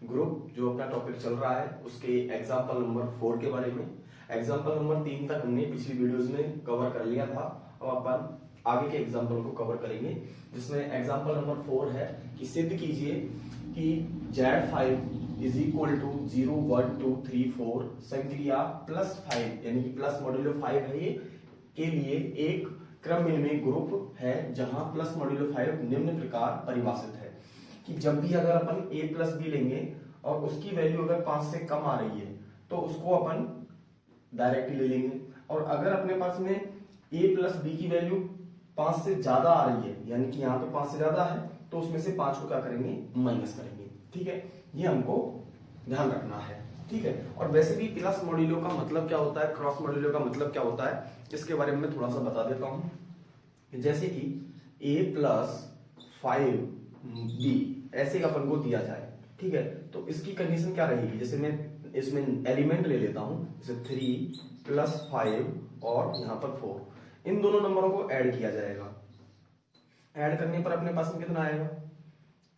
Group जो अपना topic चल रहा है उसके एग्जाम्पल नंबर 4 के बारे में। एग्जाम्पल नंबर 3 तक हमने पिछली वीडियोस में कवर कर लिया था। अब अपन आगे के एग्जाम्पल को कवर करेंगे, जिसमें एग्जाम्पल नंबर 4 है कि सिद्ध कीजिए कि Z5 इज इक्वल टू 0 1 2 3 4 संक्रिया +5 यानी कि प्लस मॉड्यूलो 5 है ये के लिए एक क्रम में ग्रुप है जहां प्लस मॉड्यूलो 5 निम्न प्रकार परिभाषित है कि जब भी अगर अपन a प्लस बी लेंगे और उसकी वैल्यू अगर 5 से कम आ रही है तो उसको अपन डायरेक्टली ले लेंगे, और अगर अपने पास में a प्लस बी की वैल्यू 5 से ज्यादा आ रही है यानी कि यहाँ पे 5 से ज्यादा है तो उसमें से 5 को क्या करेंगे, माइनस करेंगे। ठीक है, ये हमको ध्यान रखना है। ठीक है, और वैसे भी प्लस मॉड्यूलो का मतलब क्या होता है, क्रॉस मॉड्यूलो का मतलब क्या होता है, इसके बारे में मैं थोड़ा सा बता देता हूं। जैसे कि a प्लस 5b ऐसे अपन को दिया जाए, ठीक है, तो इसकी कंडीशन क्या रहेगी, जैसे मैं इसमें एलिमेंट ले लेता हूं, जैसे 3 प्लस 5 और यहाँ पर 4, इन दोनों नंबरों को ऐड किया जाएगा। ऐड करने पर अपने पास में कितना आएगा,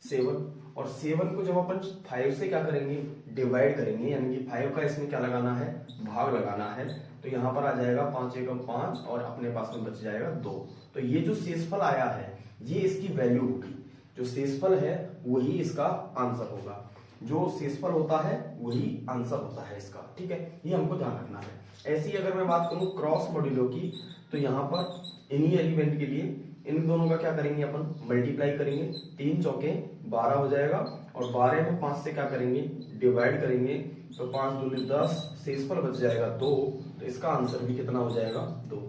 7, और 7 को जब अपन 5 से क्या करेंगे, डिवाइड करेंगे, यानी कि 5 का इसमें क्या लगाना है, भाग लगाना है, तो यहाँ पर आ जाएगा 5 एकम 5 और अपने पास में बच जाएगा 2। तो ये जो शेषफल आया है ये इसकी वैल्यू होगी, जो शेषफल है वही इसका आंसर होगा, जो शेषफल होता है वही आंसर होता है इसका। ठीक है, ये हमको ध्यान रखना है। ऐसी अगर मैं बात करूं क्रॉस मॉड्यूलो की, तो यहाँ पर इन्हीं एलिमेंट के लिए इन दोनों का क्या करेंगे, अपन मल्टीप्लाई करेंगे, 3 चौके 12 हो जाएगा, और 12 में 5 से क्या करेंगे, डिवाइड करेंगे, तो 5 दूनी 10, शेषफल बच जाएगा 2, तो इसका आंसर भी कितना हो जाएगा, 2।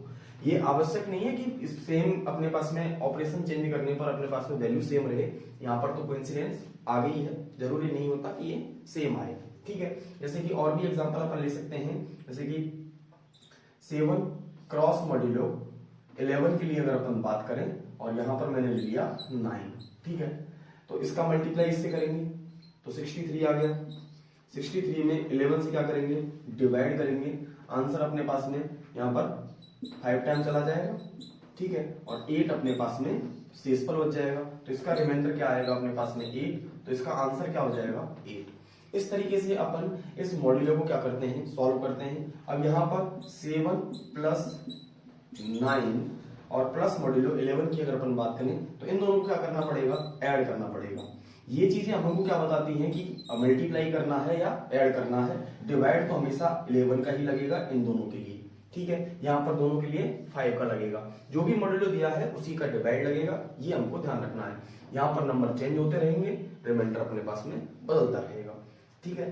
ये आवश्यक नहीं है कि सेम अपने पास में ऑपरेशन चेंज करने पर अपने पास में वैल्यू सेम रहे, यहाँ पर तो कोइंसिडेंस आ गई है, जरूरी नहीं होता कि ये सेम आए। ठीक है, जैसे कि और भी एग्जांपल अपन ले सकते हैं, जैसे कि 7 क्रॉस मॉड्यूलो 11 के लिए अगर अपन बात करें, और यहां पर मैंने लिया 9। ठीक है, तो इसका मल्टीप्लाई इससे करेंगे तो 63 आ गया। 63 में 11 से क्या करेंगे, डिवाइड करेंगे, आंसर अपने पास में यहाँ पर 5 टाइम चला जाएगा। ठीक है, और 8 अपने पास में शेषफल बच जाएगा, तो इसका रिमाइंडर क्या आएगा अपने पास में 8, तो इसका आंसर क्या हो जाएगा, 8। इस तरीके से अपन इस मॉड्यूलो को क्या करते हैं, सॉल्व करते हैं। अब यहाँ पर 7 प्लस 9 और प्लस मॉड्यूलो 11 की अगर अपन बात करें तो इन दोनों को क्या करना पड़ेगा, ऐड करना पड़ेगा। ये चीजें हमको क्या बताती हैं कि मल्टीप्लाई करना है या ऐड करना है। डिवाइड तो हमेशा 11 का ही लगेगा इन दोनों के लिए। ठीक है, यहाँ पर दोनों के लिए 5 का लगेगा, जो भी मॉड्यूलो दिया है उसी का डिवाइड लगेगा, ये हमको ध्यान रखना है। यहाँ पर नंबर चेंज होते रहेंगे, रिमाइंडर अपने पास में बदलता रहेगा। ठीक है,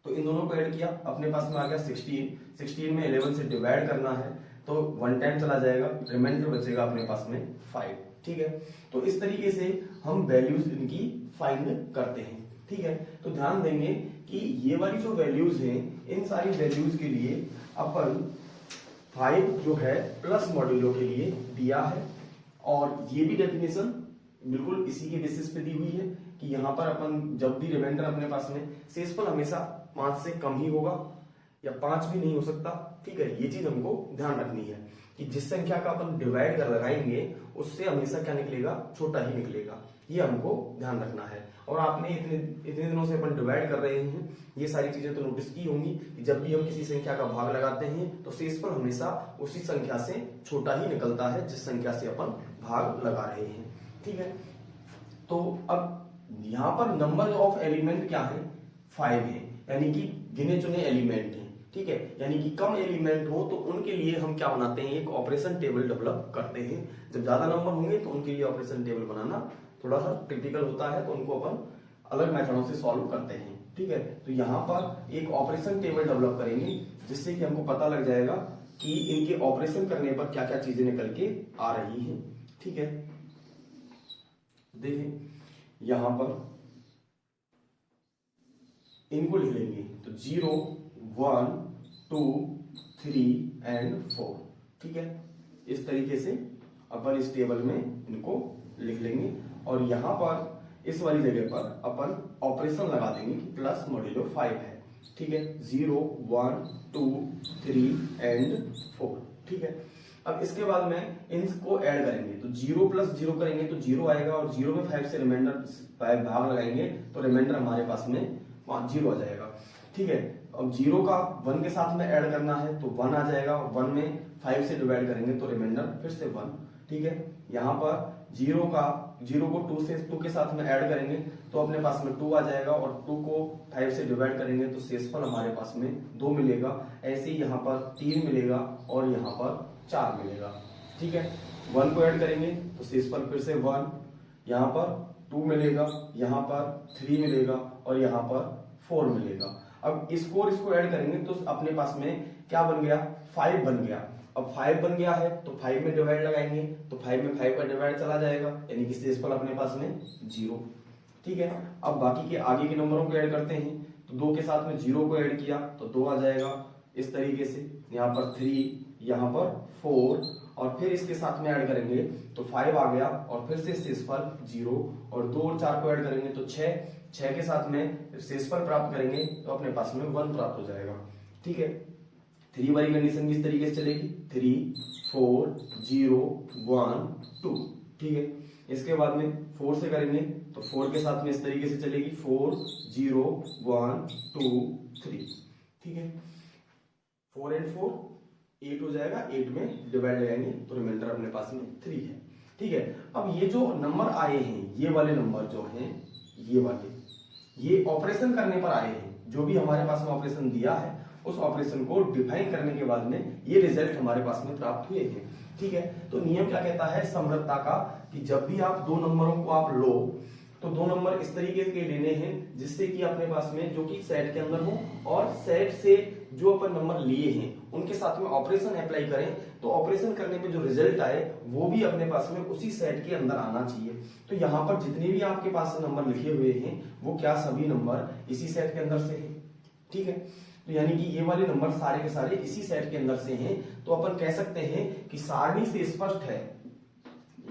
तो इन दोनों को ऐड किया, अपने पास में आ गया 16 में 11 से डिवाइड करना है तो 1 टाइम चला जाएगा, रिमाइंडर बचेगा अपने पास में 5। ठीक है, तो इस तरीके से हम वैल्यूज इनकी फाइंड करते हैं। ठीक है, तो ध्यान देंगे कि ये वाली जो वैल्यूज हैं, इन सारी वैल्यूज के लिए अपन 5 जो है प्लस मॉड्यूलो के लिए दिया है, और ये भी डेफिनेशन बिल्कुल इसी के बेसिस पे दी हुई है कि यहाँ पर अपन जब भी रिमाइंडर अपने पास में, शेषफल हमेशा 5 से कम ही होगा या 5 भी नहीं हो सकता। ठीक है, ये चीज हमको ध्यान रखनी है कि जिस संख्या का अपन डिवाइड कर लगाएंगे उससे हमेशा क्या निकलेगा, छोटा ही निकलेगा, ये हमको ध्यान रखना है। और आपने इतने दिनों से अपन डिवाइड कर रहे हैं, ये सारी चीजें तो नोटिस की होंगी कि जब भी हम किसी संख्या का भाग लगाते हैं तो शेषफल हमेशा उसी संख्या से छोटा ही निकलता है जिस संख्या से अपन भाग लगा रहे हैं। ठीक है, तो अब यहाँ पर नंबर ऑफ एलिमेंट क्या है, 5 है, यानी कि गिने चुने एलिमेंट हैं। ठीक है, यानी कि कम एलिमेंट हो तो उनके लिए हम क्या बनाते हैं, एक ऑपरेशन टेबल डेवलप करते हैं। जब ज्यादा नंबर होंगे तो उनके लिए ऑपरेशन टेबल बनाना थोड़ा सा क्रिटिकल होता है, तो उनको अपन अलग मेथडों से सॉल्व करते हैं। ठीक है, तो यहाँ पर एक ऑपरेशन टेबल डेवलप करेंगे जिससे कि हमको पता लग जाएगा कि इनके ऑपरेशन करने पर क्या क्या चीजें निकल के आ रही हैं। ठीक है, देखें यहां पर इनको लिख लेंगे, तो 0 1 2 3 एंड 4। ठीक है, इस तरीके से अपन इस टेबल में इनको लिख लेंगे, और यहां पर इस वाली जगह पर अपन ऑपरेशन लगा देंगे कि प्लस मॉड्यूलो 5 है। ठीक है, 0 1 2 3 एंड 4। ठीक है, अब इसके बाद में इनको ऐड करेंगे तो 0 प्लस 0 करेंगे तो 0 आएगा और 0 में 5 से रिमाइंडर 5 भाग लगाएंगे तो रिमाइंडर हमारे पास में 0 आ जाएगा। ठीक है, अब 0 का 1 के साथ में ऐड करना है तो 1 आ जाएगा और 1 में 5 से डिवाइड करेंगे तो रिमाइंडर फिर से 1। ठीक है, यहाँ पर 0 को 2 के साथ में ऐड करेंगे तो अपने पास में 2 आ जाएगा और 2 को 5 से डिवाइड करेंगे तो शेषफल हमारे पास में 2 मिलेगा। ऐसे ही यहाँ पर 3 मिलेगा और यहाँ पर 4 मिलेगा। ठीक है, 1 को ऐड करेंगे तो शेषफल फिर से 1, यहाँ पर 2 मिलेगा, यहाँ पर 3 मिलेगा और यहाँ पर 4 मिलेगा। अब इसको ऐड करेंगे तो अपने पास में क्या बन गया, 5 बन गया। अब 5 बन गया है तो 5 में डिवाइड लगाएंगे तो 5 में 5 का डिवाइड चला जाएगा, यानी कि शेषफल अपने पास में 0। ठीक है, अब बाकी के आगे के नंबरों को ऐड करते हैं तो 2 के साथ में 0 को ऐड किया तो 2 आ जाएगा इस तरीके से, यहाँ पर 3, यहाँ पर 4 और फिर इसके साथ में ऐड करेंगे तो 5 आ गया और फिर से शेषफल 0 और 2 और 4 को ऐड करेंगे तो 6 के साथ में शेषफल प्राप्त करेंगे तो अपने पास में 1 प्राप्त हो जाएगा। ठीक है, 3 वाली कंडीशन किस तरीके से चलेगी, 3 4 0 1 2। ठीक है, इसके बाद में 4 से करेंगे तो 4 के साथ में इस तरीके से चलेगी 4 0 1 2 3। ठीक है, 4 and 4 8 हो जाएगा, 8 में डिवाइड लगाएंगे तो रिमाइंडर अपने पास में 3 है। ठीक है, अब ये जो नंबर आए हैं, ये वाले नंबर जो हैं, ये वाले, ये ऑपरेशन करने पर आए हैं। जो भी हमारे पास में ऑपरेशन दिया है उस ऑपरेशन को डिफाइन करने के बाद में ये रिजल्ट हमारे पास में प्राप्त हुए हैं। ठीक है, तो नियम क्या कहता है समृद्धता का, कि जब भी आप दो नंबरों को आप लो तो दो नंबर इस तरीके के लेने हैं जिससे कि अपने पास में जो कि सेट के अंदर हो और सेट से जो अपन नंबर लिए हैं उनके साथ में ऑपरेशन अप्लाई करें तो ऑपरेशन करने पे जो रिजल्ट आए वो भी अपने पास में उसी सेट के अंदर आना चाहिए। तो यहाँ पर जितने भी आपके पास नंबर लिखे हुए हैं वो क्या सभी नंबर इसी सेट के अंदर से हैं। ठीक है, तो यानी कि ये वाले नंबर सारे के सारे इसी सेट के अंदर से हैं। तो अपन कह सकते हैं कि सारणी से स्पष्ट है,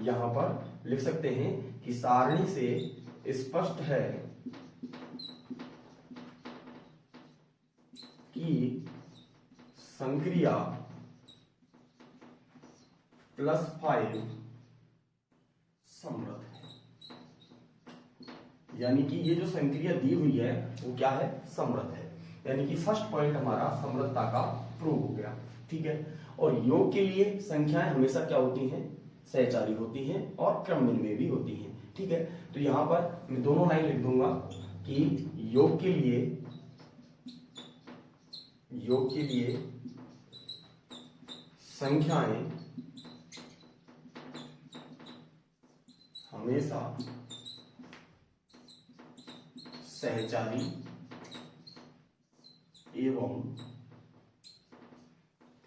यहां पर लिख सकते हैं कि सारणी से स्पष्ट है कि संक्रिया +5 समृद्ध है। यानी कि ये जो संक्रिया दी हुई है वो क्या है, समृद्ध है। यानी कि फर्स्ट पॉइंट हमारा समृद्धता का प्रूव हो गया। ठीक है, और योग के लिए संख्याएं हमेशा क्या होती हैं, सहचारी होती हैं और क्रमविनिमय में भी होती हैं। ठीक है, तो यहां पर मैं दोनों लाइन लिख दूंगा कि योग के लिए संख्याएं हमेशा सहचारी एवं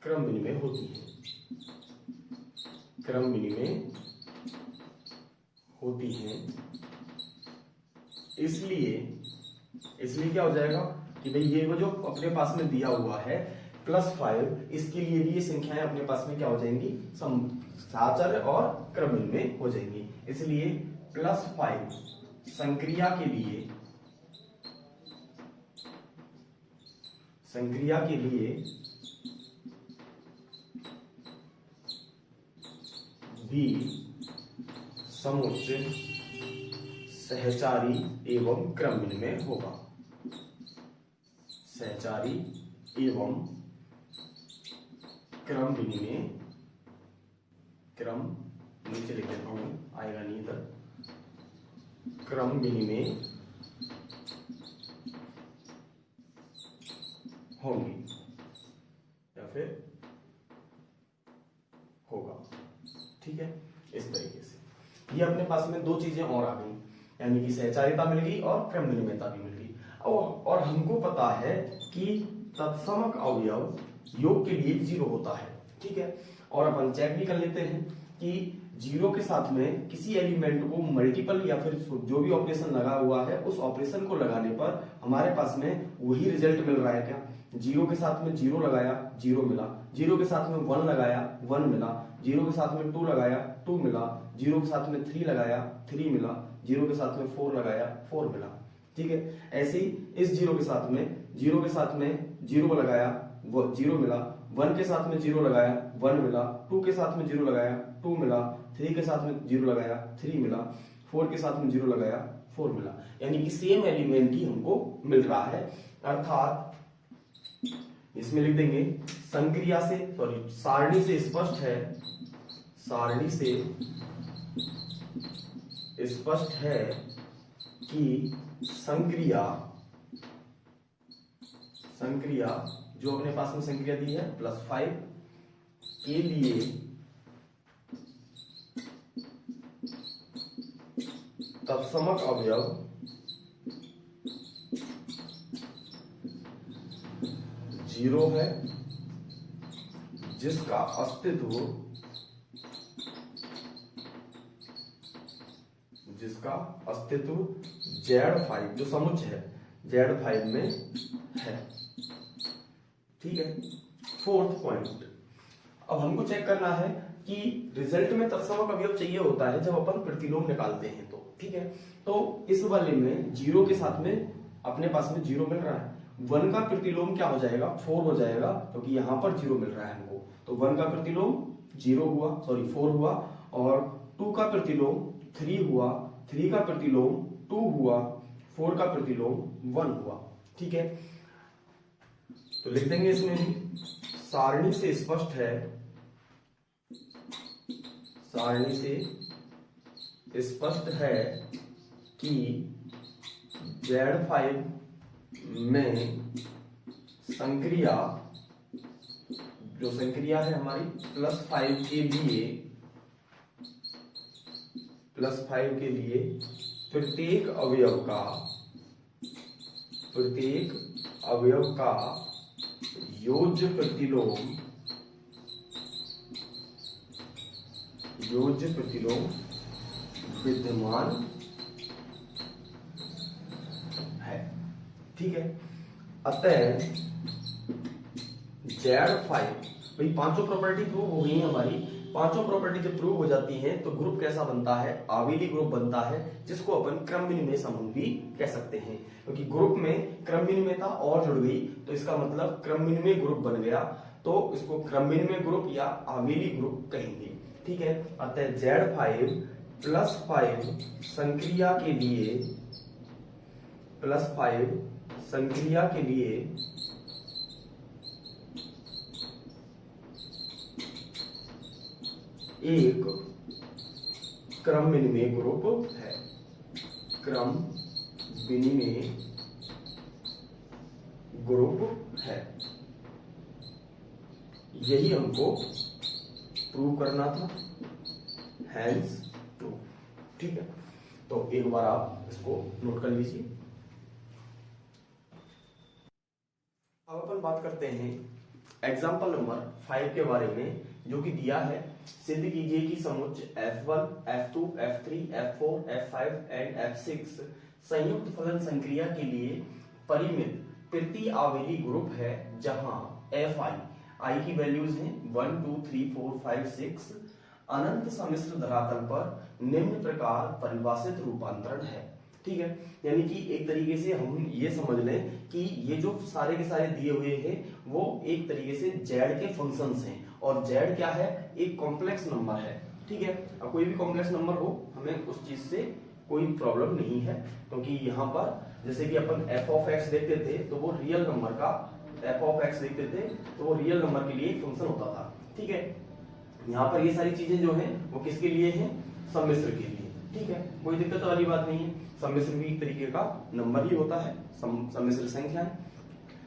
क्रमविनिमय होती है, इसलिए क्या हो जाएगा कि भाई ये वो जो अपने पास में दिया हुआ है +5, इसके लिए भी ये संख्याएं अपने पास में क्या हो जाएंगी, सहचार्य और क्रमविनिमय हो जाएंगी। इसलिए +5 संक्रिया के लिए भी समुच्च सहचारी एवं क्रमविनिमय होगा। सहचारी एवं क्रमविनिमय, क्रम नीचे लिख देता हूं, आएगा नहीं इधर, क्रमविनिमय होंगी या फिर होगा। ठीक है, इस तरीके से ये अपने पास में दो चीजें और आ गई, यानी कि सहचारिता मिल गई और क्रमविनिमयता भी मिल गई। और हमको पता है कि तत्समक अवयव योग के लिए 0 होता है। ठीक है, और अपन चेक भी कर लेते हैं कि 0 के साथ में किसी एलिमेंट को मल्टीपल या फिर जो भी ऑपरेशन लगा हुआ है उस ऑपरेशन को लगाने पर हमारे पास में वही रिजल्ट मिल रहा है क्या। 0 के साथ में 0 लगाया 0 मिला, 0 के साथ में 1 लगाया 1 मिला, 0 के साथ में 2 लगाया 2 मिला, 0 के साथ में 3 लगाया 3 मिला, 0 के साथ में 4 लगाया 4 मिला। ठीक है, ऐसे ही इस 0 के साथ में 0 लगाया 0 मिला, 1 के साथ में 0 लगाया 1 मिला, 2 के साथ में 0 लगाया 2 मिला, 3 के साथ में 0 लगाया 3 मिला, 4 के साथ में 0 लगाया 4 मिला, यानी कि सेम एलिमेंट ही हमको मिल रहा है। अर्थात इसमें लिख देंगे संक्रिया से सारणी से स्पष्ट है, सारणी से स्पष्ट है कि संक्रिया जो अपने पास में संक्रिया दी है +5 के लिए तत्समक अवयव जीरो है, जिसका अस्तित्व Z5 जो समुच्चय है Z5 में है। ठीक है। 4th पॉइंट, अब हमको चेक करना है कि रिजल्ट में तत्समक अवयव चाहिए होता है जब अपन प्रतिलोम निकालते हैं तो। ठीक है, तो इस वाले में 0 के साथ में अपने पास में 0 मिल रहा है, 1 का प्रतिलोम क्या हो जाएगा 4 हो जाएगा, क्योंकि तो यहां पर 0 मिल रहा है हमको, तो 1 का प्रतिलोम 4 हुआ, और 2 का प्रतिलोम 3 हुआ, 3 का प्रतिलोम 2 हुआ, 4 का प्रतिलोम 1 हुआ। ठीक है, तो लिख देंगे इसमें भी सारणी से स्पष्ट है, सारणी से स्पष्ट है कि Z5 में संक्रिया जो संक्रिया है हमारी +5 के लिए प्रत्येक अवयव का योज्य प्रतिलोम विद्यमान है। ठीक है, अतः Z5 भाई पांचों प्रॉपर्टी प्रूव हो गई है हमारी। पांचों प्रॉपर्टी जब प्रूव हो जाती हैं तो ग्रुप कैसा बनता है, आवेली ग्रुप बनता है, जिसको अपन क्रम विनिमय समूह भी कह सकते हैं, क्योंकि ग्रुप में क्रम विनिमयता और जुड़ गई तो इसका मतलब क्रम विनिमय ग्रुप बन गया, तो इसको क्रम विनिमय ग्रुप या आवेली ग्रुप कहेंगे। ठीक है, अतः Z5 +5 संक्रिया के लिए एक क्रम विनिमय ग्रुप है, क्रम विनिमय ग्रुप है, यही हमको प्रूव करना था, हैंस प्रूव। ठीक है, तो एक बार आप इसको नोट कर लीजिए। अब अपन बात करते हैं एग्जाम्पल नंबर 5 के बारे में, जो कि दिया है सिद्ध कीजिए कि समुच्चय F1, F2, F3, F4, F5 and F6 संयुक्त फलन संक्रिया के लिए परिमित प्रति आवेली ग्रुप है, जहां Fi की वैल्यूज हैं 1 2 3 4 5 6 अनंत सम्मिश्र धरातल पर निम्न प्रकार परिभाषित रूपांतरण है। ठीक है, यानी कि एक तरीके से हम ये समझ लें कि ये जो सारे के सारे दिए हुए हैं वो एक तरीके से Z के फंक्शंस हैं, और Z क्या है, एक कॉम्प्लेक्स नंबर है। ठीक है, अब कोई भी कॉम्प्लेक्स नंबर हो हमें उस चीज से कोई प्रॉब्लम नहीं है, क्योंकि यहाँ पर जैसे कि अपन f(x) देखते थे तो वो रियल नंबर का f(x) देखते थे तो वो रियल नंबर के लिए एक फंक्शन होता था। ठीक है, यहाँ पर ये सारी चीजें जो हैं वो किसके लिए हैं, सम्मिश्र के लिए। ठीक है, कोई दिक्कत वाली बात नहीं है, सम्मिश्र भी एक तरीके का नंबर ही होता है, सम्मिश्र संख्या है।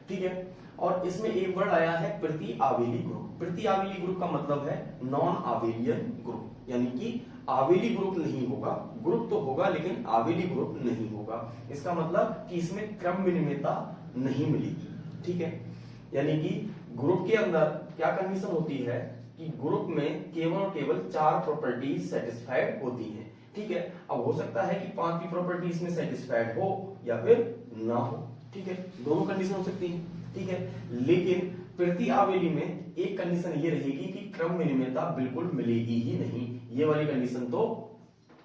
ठीक है, और इसमें एक वर्ड आया है प्रति आवेली ग्रुप। प्रति आवेली ग्रुप का मतलब है नॉन आवेलियन ग्रुप, यानी कि आवेली ग्रुप नहीं होगा, ग्रुप तो होगा लेकिन आवेली ग्रुप नहीं होगा। इसका मतलब कि इसमें क्रम विनिमयता नहीं मिलेगी। ठीक है, यानी कि ग्रुप के अंदर क्या कंडीशन होती है कि ग्रुप में केवल और केवल 4 प्रॉपर्टीज सेटिस्फाइड होती हैं। ठीक है, अब हो सकता है कि 5वीं प्रॉपर्टी इसमें सेटिस्फाइड हो या फिर ना हो। ठीक है, दोनों कंडीशन हो सकती है। ठीक है, लेकिन प्रति आवेली में एक कंडीशन ये रहेगी कि क्रम विनिमयता बिल्कुल मिलेगी ही नहीं, ये वाली कंडीशन तो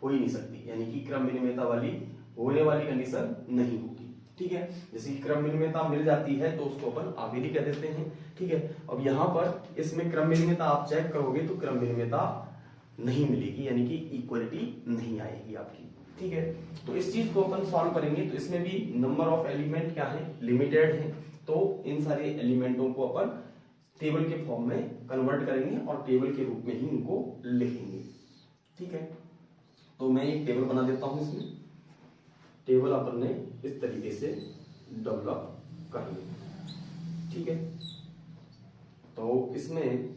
हो ही नहीं सकती, यानी कि क्रम विनिमयता वाली होने वाली कंडीशन नहीं होगी। ठीक है। जैसे कि क्रम विनिमयता मिल जाती है तो उसको अपन आवेदी कह देते हैं, ठीक है। अब यहाँ पर इसमें क्रम विनिमयता आप चेक करोगे तो क्रम विनिमयता नहीं मिलेगी, यानी कि इक्वलिटी नहीं आएगी आपकी, ठीक है। तो इस चीज को अपन सॉल्व करेंगे तो इसमें भी नंबर ऑफ एलिमेंट क्या है, लिमिटेड है। तो इन सारे एलिमेंटों को अपन टेबल के फॉर्म में कन्वर्ट करेंगे और टेबल के रूप में ही इनको लिखेंगे, ठीक है। तो मैं एक टेबल बना देता हूं, इसमें टेबल अपन ने इस तरीके से डेवलप कर लिया, ठीक है। तो इसमें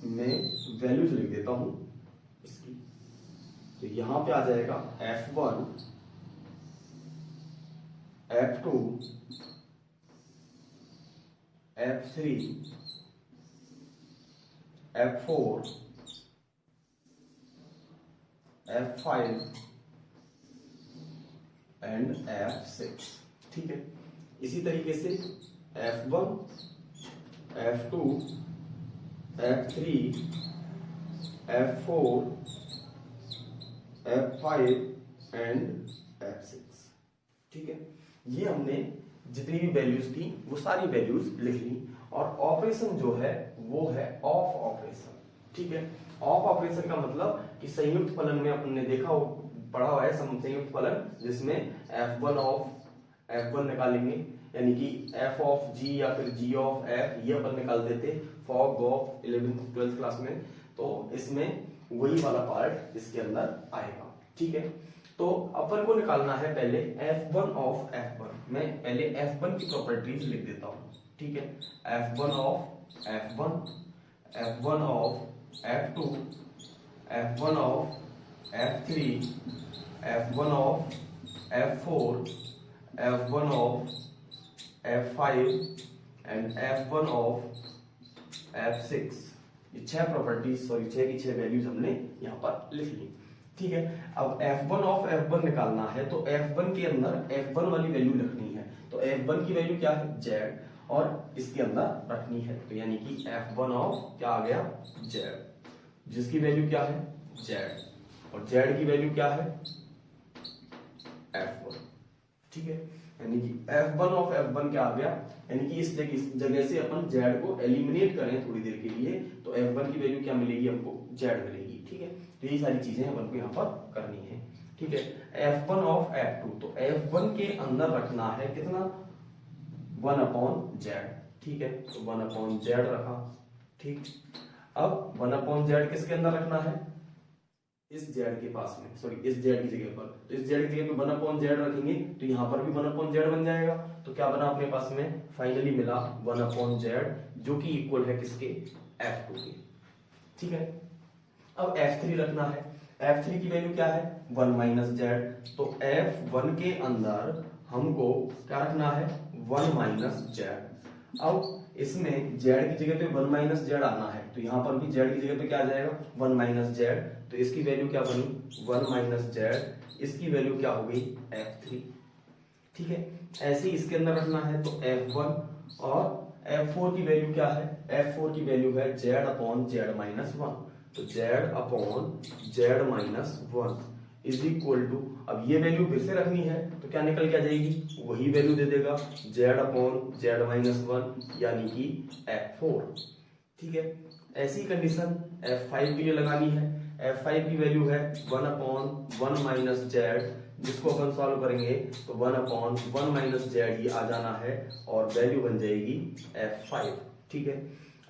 मैं वैल्यूज लिख देता हूं इसकी। तो यहां पे आ जाएगा F1, F2, F3, F4, F5 and F6, ठीक है। इसी तरीके से F1, F2, F3, F4, F5 and F6, ठीक है। ये हमने जितनी भी वैल्यूज थी वो सारी वैल्यूज लिख ली। और ऑपरेशन जो है वो है ऑफ ऑपरेशन, ठीक है। ऑफ ऑपरेशन का मतलब कि संयुक्त फलन में अपन ने देखा पढ़ा हुआ है संयुक्त फलन, जिसमें F1 ऑफ F1 निकालेंगे, यानी कि F ऑफ G या फिर G ऑफ F ये अपन निकाल देते fog of 11th 12th class में। तो इसमें वही वाला पार्ट इसके अंदर आएगा, ठीक है। तो अपन को निकालना है पहले F1 ऑफ F1। मैं पहले F1 की प्रॉपर्टीज लिख देता हूं, ठीक है। F1 of F1, F1 of F2, F1 of F3, F1 of F4, F1 of F5 and F1 of F6। ये 6 प्रॉपर्टीज, सॉरी 6 की 6 वैल्यूज हमने यहाँ पर लिख ली, ठीक है। अब F1 ऑफ F1 निकालना है तो F1 के अंदर F1 वाली वैल्यू रखनी है। तो F1 की वैल्यू क्या है, Z, और इसके अंदर रखनी है। तो यानी कि F1 ऑफ क्या आ गया, Z, जिसकी वैल्यू क्या है Z, और Z की वैल्यू क्या है F1, ठीक है। यानी कि F1 ऑफ F1 क्या आ गया, यानी कि इस जगह से अपन Z को एलिमिनेट करें थोड़ी देर के लिए तो F1 की वैल्यू क्या मिलेगी, हमको Z मिलेगी, ठीक है। तो यही सारी चीजें अपन को यहाँ पर करनी है, ठीक है। F1 ऑफ F2, तो F1 के अंदर रखना है कितना, 1/Z, ठीक है। तो 1/Z रखा, ठीक। अब 1/Z किसके अंदर रखना है, इस Z के पास में, सॉरी इस Z की जगह पर। तो इस Z की जगह पे 1/Z रखेंगे तो यहाँ पर भी 1/Z बन जाएगा। तो क्या बना अपने पास में, फाइनली मिला 1/Z, जो कि इक्वल है किसके, F2 के, ठीक है। अब F3 रखना है। F3 की वैल्यू क्या है, 1 - Z। तो F1 के अंदर हमको क्या रखना है, 1 - Z। अब इसमें Z की जगह पे 1 - Z आना है, तो यहाँ पर भी Z की जगह पे क्या आ जाएगा, 1 - Z। तो इसकी वैल्यू क्या बनी, 1 - Z। इसकी वैल्यू क्या हो गई, F3, ठीक है। ऐसे ही इसके अंदर रखना है तो F1, और F4 की वैल्यू क्या है, F4 की वैल्यू है Z/Z - 1। तो Z/Z - 1 इज इक्वल टू, अब ये वैल्यू फिर से रखनी है तो क्या निकल के आ जाएगी, वही वैल्यू दे देगा Z/Z - 1 यानी कि F4, ठीक है। ऐसी कंडीशन F5 के लिए लगानी है। F5 की वैल्यू है 1/1 - Z, जिसको अपन सॉल्व करेंगे तो 1/1 - Z ही आ जाना है और वैल्यू बन जाएगी F5, ठीक है।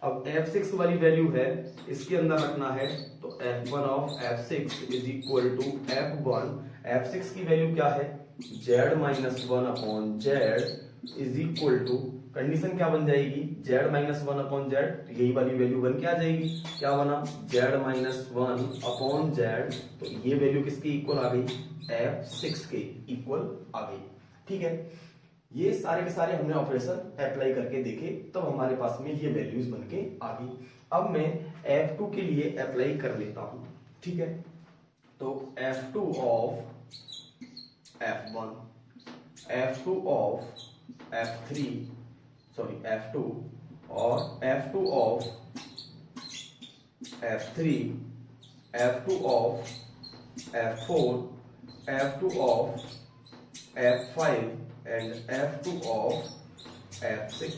अब F6 वाली वैल्यू है, इसके अंदर रखना है तो F1 of F6 is equal to F1। F6 की वैल्यू क्या है, Z-1/Z is equal to, condition क्या बन जाएगी, Z-1/Z, तो यही वाली वैल्यू बन के आ जाएगी। क्या बना, Z-1/Z, तो ये वैल्यू किसकी इक्वल आ गई, F6 के इक्वल आ गई, ठीक है। ये सारे के सारे हमने ऑपरेशन अप्लाई करके देखे, तब हमारे पास में ये वैल्यूज बन के आ गई। अब मैं F2 के लिए अप्लाई कर लेता हूं, ठीक है। तो F2 of F1, F2 of F3, sorry F2, और F2 of F3, F2 of F4, F2 of F5 and F2 of F6।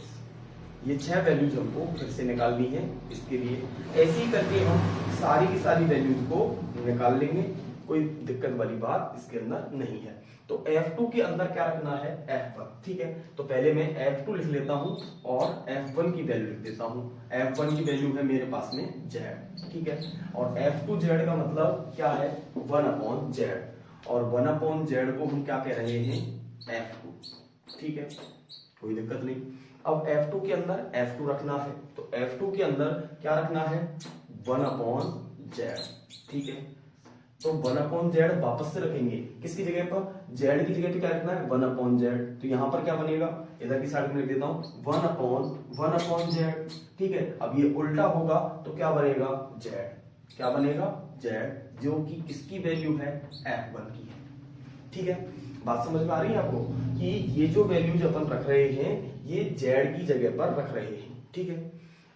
ये 6 वैल्यूज हमको फिर से निकालनी है। इसके लिए ऐसे ही करके हम सारी की सारी वैल्यूज को निकाल लेंगे, कोई दिक्कत वाली बात इसके अंदर नहीं है। तो F2 के अंदर क्या रखना है, F1, ठीक है। तो पहले मैं F2 लिख लेता हूं और F1 की वैल्यू लिख देता हूं। F1 की वैल्यू है मेरे पास में Z, ठीक है। और F2 Z का मतलब क्या है, 1/Z, और 1/Z को हम क्या कह रहे हैं, F2, ठीक है, कोई दिक्कत नहीं। अब F2 के अंदर F2 रखना है, तो F2 के अंदर क्या रखना है, 1/Z, ठीक है। तो 1/Z वापस से रखेंगे, किसकी जगह पर, Z की जगह पे क्या रखना है, 1/Z। तो यहां पर क्या बनेगा, इधर की साइड में लिख देता हूं 1/Z, ठीक है। अब ये उल्टा होगा तो क्या बनेगा, Z, क्या बनेगा, Z, जो कि किसकी वैल्यू है, F1 की है, ठीक है। बात समझ में आ रही है आपको कि ये जो वैल्यूज अपन रख रहे हैं ये Z की जगह पर रख रहे हैं, ठीक है।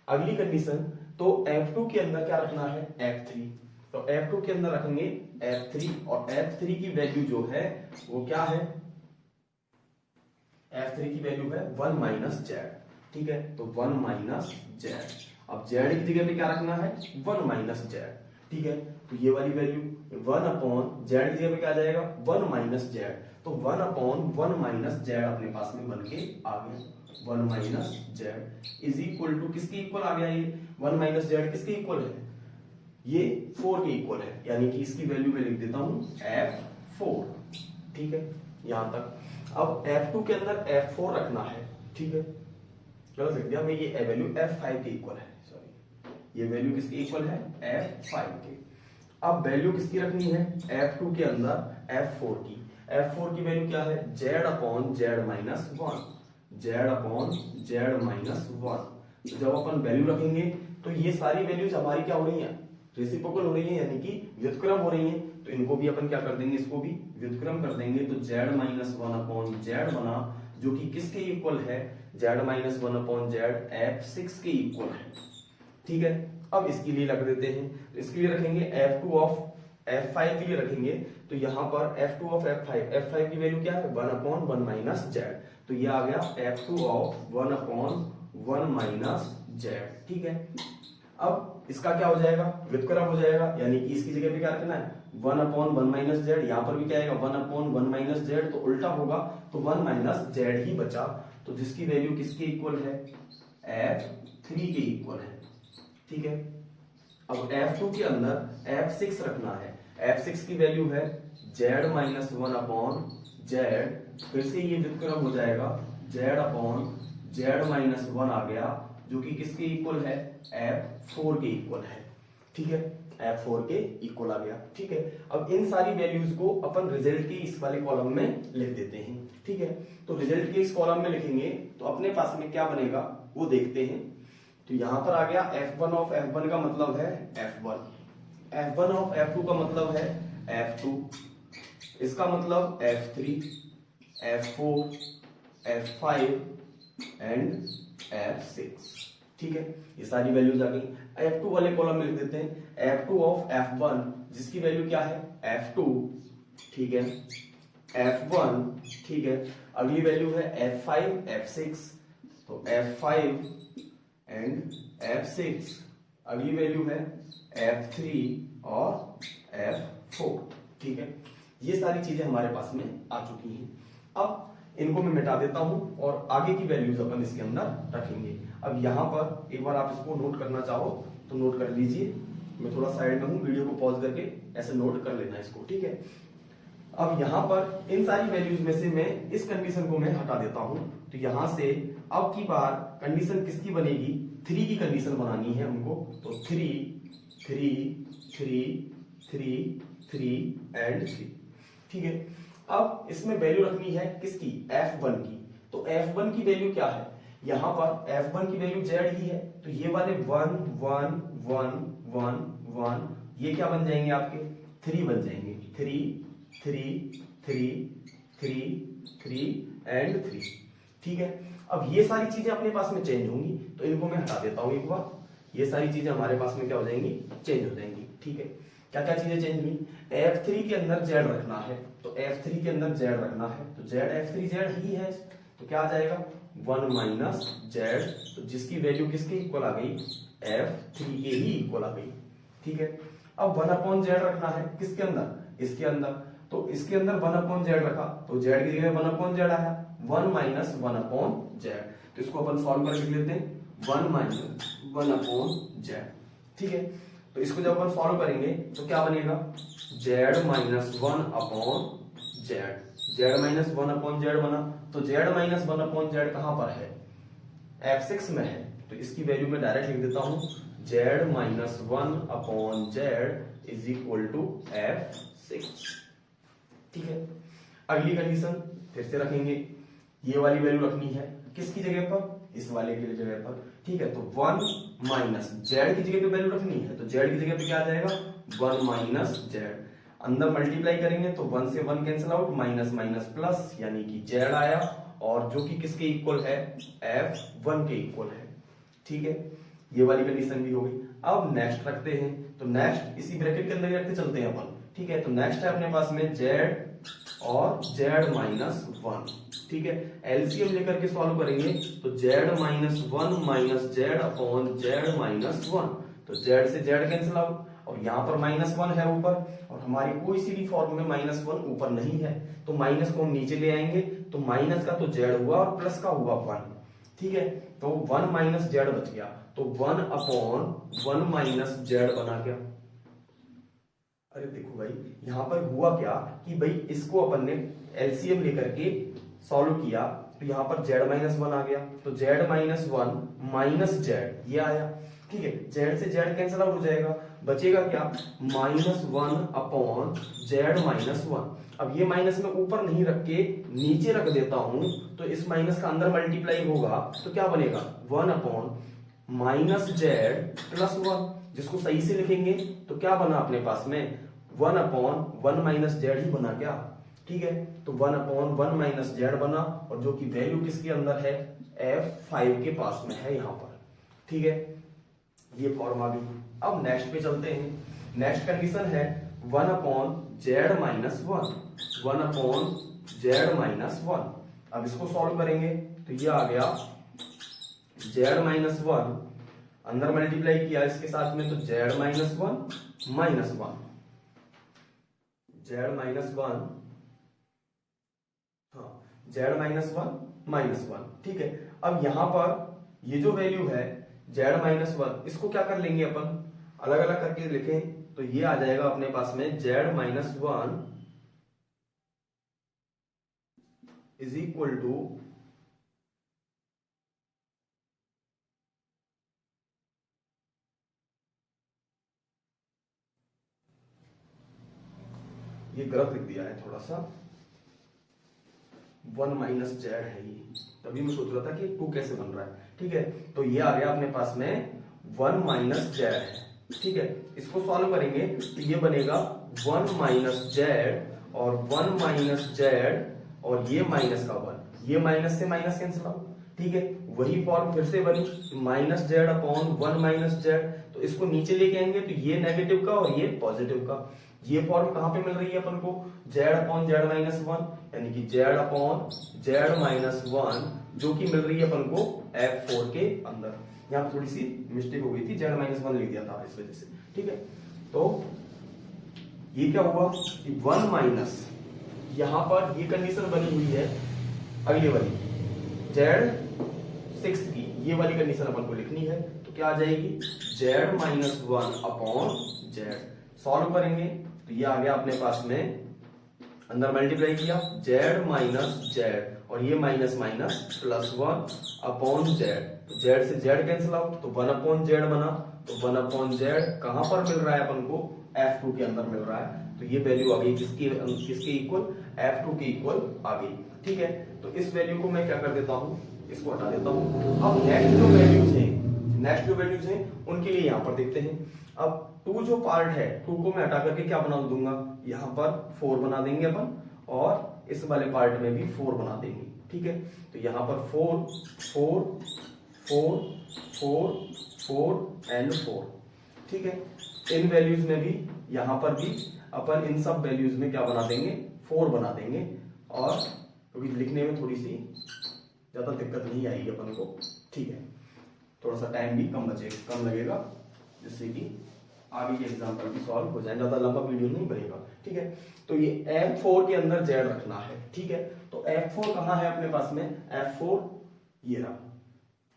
अगली कंडीशन, तो F2 के अंदर क्या रखना है, F3। तो F2 के अंदर रखेंगे F3, और F3 की वैल्यू जो है वो क्या है, F3 की वैल्यू है 1-Z, ठीक है। तो 1-Z, अब Z की जगह पे क्या रखना है, 1-Z, ठीक है। तो ये वाली वैल्यू 1/Z की जगह पे क्या आ जाएगा, 1-Z। तो 1/1-Z अपने पास में बन के आ गया। 1-Z इज इक्वल टू किसके इक्वल आ गया, ये 1-Z किसके इक्वल है, ये 4 के इक्वल है, यानी कि इसकी वैल्यू मैं लिख देता हूं F4, ठीक है, यहां तक। अब F2 के अंदर F4 रखना है, ठीक है, गलत लिख दिया मैं, ये वैल्यू F5 के इक्वल है, सॉरी, ये वैल्यू किसके इक्वल है, F5 के। अब वैल्यू किसकी रखनी है, F2 के अंदर F4 की। F4 की वैल्यू क्या है, Z/Z-1, Z/Z-1। तो जब अपन वैल्यू रखेंगे तो ये सारी वैल्यूज हमारी क्या हो रही हैं, रेसिप्रोकल हो रही है, यानी कि व्युत्क्रम हो रही है। तो इनको भी अपन क्या कर देंगे, इसको भी व्युत्क्रम कर देंगे। तो Z-1/Z बना, जो कि किसके इक्वल है, Z-1/Z F6 के इक्वल है, ठीक है। अब इसके लिए रख देते हैं, तो इसके लिए रखेंगे F2 ऑफ F5 के लिए रखेंगे। तो यहां पर F2 ऑफ F5 की वैल्यू क्या है, 1/1-Z। तो ये आ गया F2 ऑफ 1/1-Z, ठीक है। अब इसका क्या हो जाएगा, व्युत्क्रम हो जाएगा, यानी कि इसकी जगह पे क्या रखना है, 1/1-Z। यहां पर भी क्या आएगा, 1/1-Z, तो उल्टा होगा, तो 1-Z ही बचा। तो जिसकी वैल्यू किसके इक्वल है, F3 के इक्वल है, ठीक है। अब F2 के अंदर F6 रखना है। F6 की वैल्यू है Z-1/Z, फिर से ये व्युत्क्रम हो जाएगा, Z/Z-1 आ गया, जो कि किसके इक्वल है, F4 के इक्वल है, ठीक है, F4 के इक्वल आ गया, ठीक है। अब इन सारी वैल्यूज को अपन रिजल्ट के इस वाले कॉलम में लिख देते हैं, ठीक है। तो रिजल्ट के इस कॉलम में लिखेंगे तो अपने पास में क्या बनेगा वो देखते हैं। तो यहां पर आ गया F1 ऑफ F1 का मतलब है F1, F1 ऑफ F2 का मतलब है F2, इसका मतलब F3, F4, F5 and F6, ठीक है। ये सारी वैल्यूज आ गई। F2 वाले कॉलम में लिख देते हैं F2 ऑफ F1, जिसकी वैल्यू क्या है, F2, ठीक है, F1, ठीक है। अगली वैल्यू है F5, F6, तो F5 एंड F6। अगली वैल्यू है F3 और F4, ठीक है। ये सारी चीजें हमारे पास में आ चुकी हैं। अब इनको मैं मिटा देता हूं और आगे की वैल्यूज अपन इसके अंदर रखेंगे। अब यहां पर एक बार आप इसको नोट करना चाहो तो नोट कर लीजिए, मैं थोड़ा साइड में हूं, वीडियो को पॉज करके ऐसे नोट कर लेना इसको, ठीक है। अब यहां पर इन सारी वैल्यूज में से मैं इस कंडीशन को मैं हटा देता हूं। तो यहां से अब की बार कंडीशन किसकी बनेगी, 3 की कंडीशन बनानी है हमको। तो 3 3 3 3 3 एंड 3, ठीक है। अब इसमें वैल्यू रखनी है किसकी, F1 की। तो F1 की वैल्यू क्या है, यहां पर F1 की वैल्यू Z ही है, तो ये वाले 1 1 1 1 1 ये क्या बन जाएंगे आपके, 3 बन जाएंगे, 3 3 3 3 3 एंड 3, ठीक है। अब ये सारी चीजें अपने पास में चेंज होंगी, तो इनको मैं हटा देता हूं एक बार। ये सारी चीजें हमारे पास में क्या हो जाएंगी, चेंज हो जाएंगी, ठीक है। क्या क्या चीजें चेंज हुई, F3 के अंदर Z रखना है, तो F3 के अंदर Z रखना है, तो Z F3 Z ही है, तो क्या आ जाएगा 1 माइनस Z, तो जिसकी वैल्यू किसके इक्वल आ गई, F3 के ही इक्वल आ गई। ठीक है, अब 1 अपॉन Z रखना है किसके अंदर, इसके अंदर, तो इसके अंदर 1 अपॉन Z रखा, तो Z की जगह 1 अपॉन Z आया, 1 माइनस 1 अपॉन Z, तो इसको अपन सॉल्व करके लेते हैं 1 माइनस 1 अपॉन Z। ठीक है, तो इसको जब अपन सॉल्व करेंगे तो क्या बनेगा, Z minus 1 upon Z, Z minus 1 upon Z बना, तो Z माइनस 1 अपॉन Z कहां पर है, F6 में है, तो इसकी वैल्यू मैं डायरेक्ट लिख देता हूं, Z minus 1 upon Z is equal to F6। ठीक है, अगली कंडीशन फिर से रखेंगे, ये वाली वैल्यू रखनी है किसकी जगह पर, इस वाले की जगह पर। ठीक है, तो 1 माइनस Z की जगह पे वैल्यू रखनी है, तो Z की जगह पे क्या आ जाएगा 1 माइनस Z, अंदर मल्टीप्लाई करेंगे तो 1 से 1 cancel out, minus minus plus, यानी कि Z आया, और जो कि किसके इक्वल है, F1 के इक्वल है। ठीक है, ये वाली कंडीशन भी हो गई। अब नेक्स्ट रखते हैं, तो नेक्स्ट इसी ब्रैकेट के अंदर रखते चलते हैं अपन। ठीक है, तो नेक्स्ट है अपने पास में Z और Z माइनस 1। ठीक है, एलसीएम लेकर के सॉल्व करेंगे तो Z minus 1 minus Z upon Z minus 1, तो Z से Z कैंसिल आउट, और यहाँ पर माइनस 1 है ऊपर, और हमारी कोई सी भी फॉर्म में माइनस 1 ऊपर नहीं है, तो माइनस को हम नीचे ले आएंगे, तो माइनस का तो Z हुआ और प्लस का हुआ 1। ठीक है, तो 1 माइनस Z बच गया, तो 1 अपॉन 1 माइनस Z बना गया। अरे देखो भाई, यहां पर हुआ क्या कि भाई इसको अपन ने एलसीएम लेकर के सॉल्व किया, तो यहां पर Z माइनस 1 आ गया, तो Z माइनस 1 माइनस Z ये आया। ठीक है, Z से Z कैंसिल आउट हो जाएगा, बचेगा क्या, माइनस 1 अपॉन Z माइनस 1। अब ये माइनस में ऊपर नहीं रख के नीचे रख देता हूं, तो इस माइनस का अंदर मल्टीप्लाई होगा, तो क्या बनेगा 1 अपॉन माइनस Z प्लस 1, जिसको सही से लिखेंगे तो क्या बना अपने पास में 1 अपॉन 1 माइनस Z ही बना क्या। ठीक है, तो 1 अपॉन 1 माइनस Z बना, और जो कि वैल्यू किसके अंदर है, F5 के पास में है यहां पर। ठीक है, ये फॉर्म आ गई। अब नेक्स्ट पे चलते हैं, नेक्स्ट कंडीशन है 1 upon Z minus 1, 1 upon Z minus 1। अब इसको सॉल्व करेंगे तो ये आ गया Z माइनस 1, अंदर मल्टीप्लाई किया इसके साथ में, तो Z minus 1 minus 1, Z minus 1, हाँ Z माइनस 1 माइनस 1। ठीक है, अब यहां पर ये जो वैल्यू है Z माइनस 1, इसको क्या कर लेंगे अपन, अलग अलग करके लिखें, तो ये आ जाएगा अपने पास में Z minus 1 is equal to ये गलत लिख दिया है थोड़ा सा, 1 माइनस Z है ये, तभी मैं सोच रहा था कि 2 कैसे बन रहा है। ठीक है, तो ये आ गया अपने पास में 1 माइनस Z है। ठीक है, इसको सॉल्व करेंगे तो ये बनेगा 1 माइनस Z और 1 माइनस Z, और ये माइनस का 1, ये माइनस से माइनस कैंसिल आउट। ठीक है, वही फॉर्म फिर से बनी, minus Z upon 1 minus Z, तो इसको नीचे लेके आएंगे, तो ये नेगेटिव का और ये पॉजिटिव का। ये फॉर्म कहां पे मिल रही है अपन को, Z अपॉन Z माइनस 1, यानी कि Z अपॉन Z माइनस 1, जो कि मिल रही है अपन को F4 के अंदर। यहाँ पे थोड़ी सी मिस्टेक हो गई थी, Z माइनस 1 लिख दिया था इस वजह से। ठीक है, तो ये क्या हुआ कि 1 माइनस, यहां पर ये कंडीशन बनी हुई है अगली वाली Z6 की, ये वाली कंडीशन अपन को लिखनी है, तो क्या आ जाएगी Z minus 1 upon Z। Solve करेंगे तो ये आ गया अपने पास में, अंदर मल्टीप्लाई किया Z माइनस Z, और ये minus minus plus 1 upon Z, तो Z से Z कैंसिल आउट, तो 1 अपॉन Z बना, तो 1 अपॉन Z कहां पर मिल रहा है अपन को, F2 के अंदर मिल रहा है, तो ये वैल्यू आ गई किसके इक्वल, F2 के इक्वल आ गई। ठीक है, तो इस वैल्यू को मैं क्या कर देता हूं, इसको हटा देता हूं। अब नेक्स्ट जो वैल्यूज हैं उनके लिए यहां पर देखते हैं। अब 2 जो पार्ट है, 2 को मैं हटा करके क्या बना दूंगा, यहां पर 4 बना देंगे अपन, और इस वाले पार्ट में भी 4 बना देंगे। ठीक है, तो यहां पर 4 4 4 4 4 एंड 4। ठीक है, इन वैल्यूज में भी, यहां पर भी अपन इन सब वैल्यूज में क्या बना देंगे, 4 बना देंगे। और क्योंकि लिखने में थोड़ी सी ज्यादा दिक्कत नहीं आएगी अपन को, ठीक है, थोड़ा सा टाइम भी कम लगेगा, जिससे कि आगे के एग्जाम्पल भी सॉल्व हो जाए, ज्यादा लंबा वीडियो नहीं बनेगा, ठीक है। तो ये F4 के अंदर Z रखना है, ठीक है। तो F4 कहां है अपने पास में, F4 ये रहा,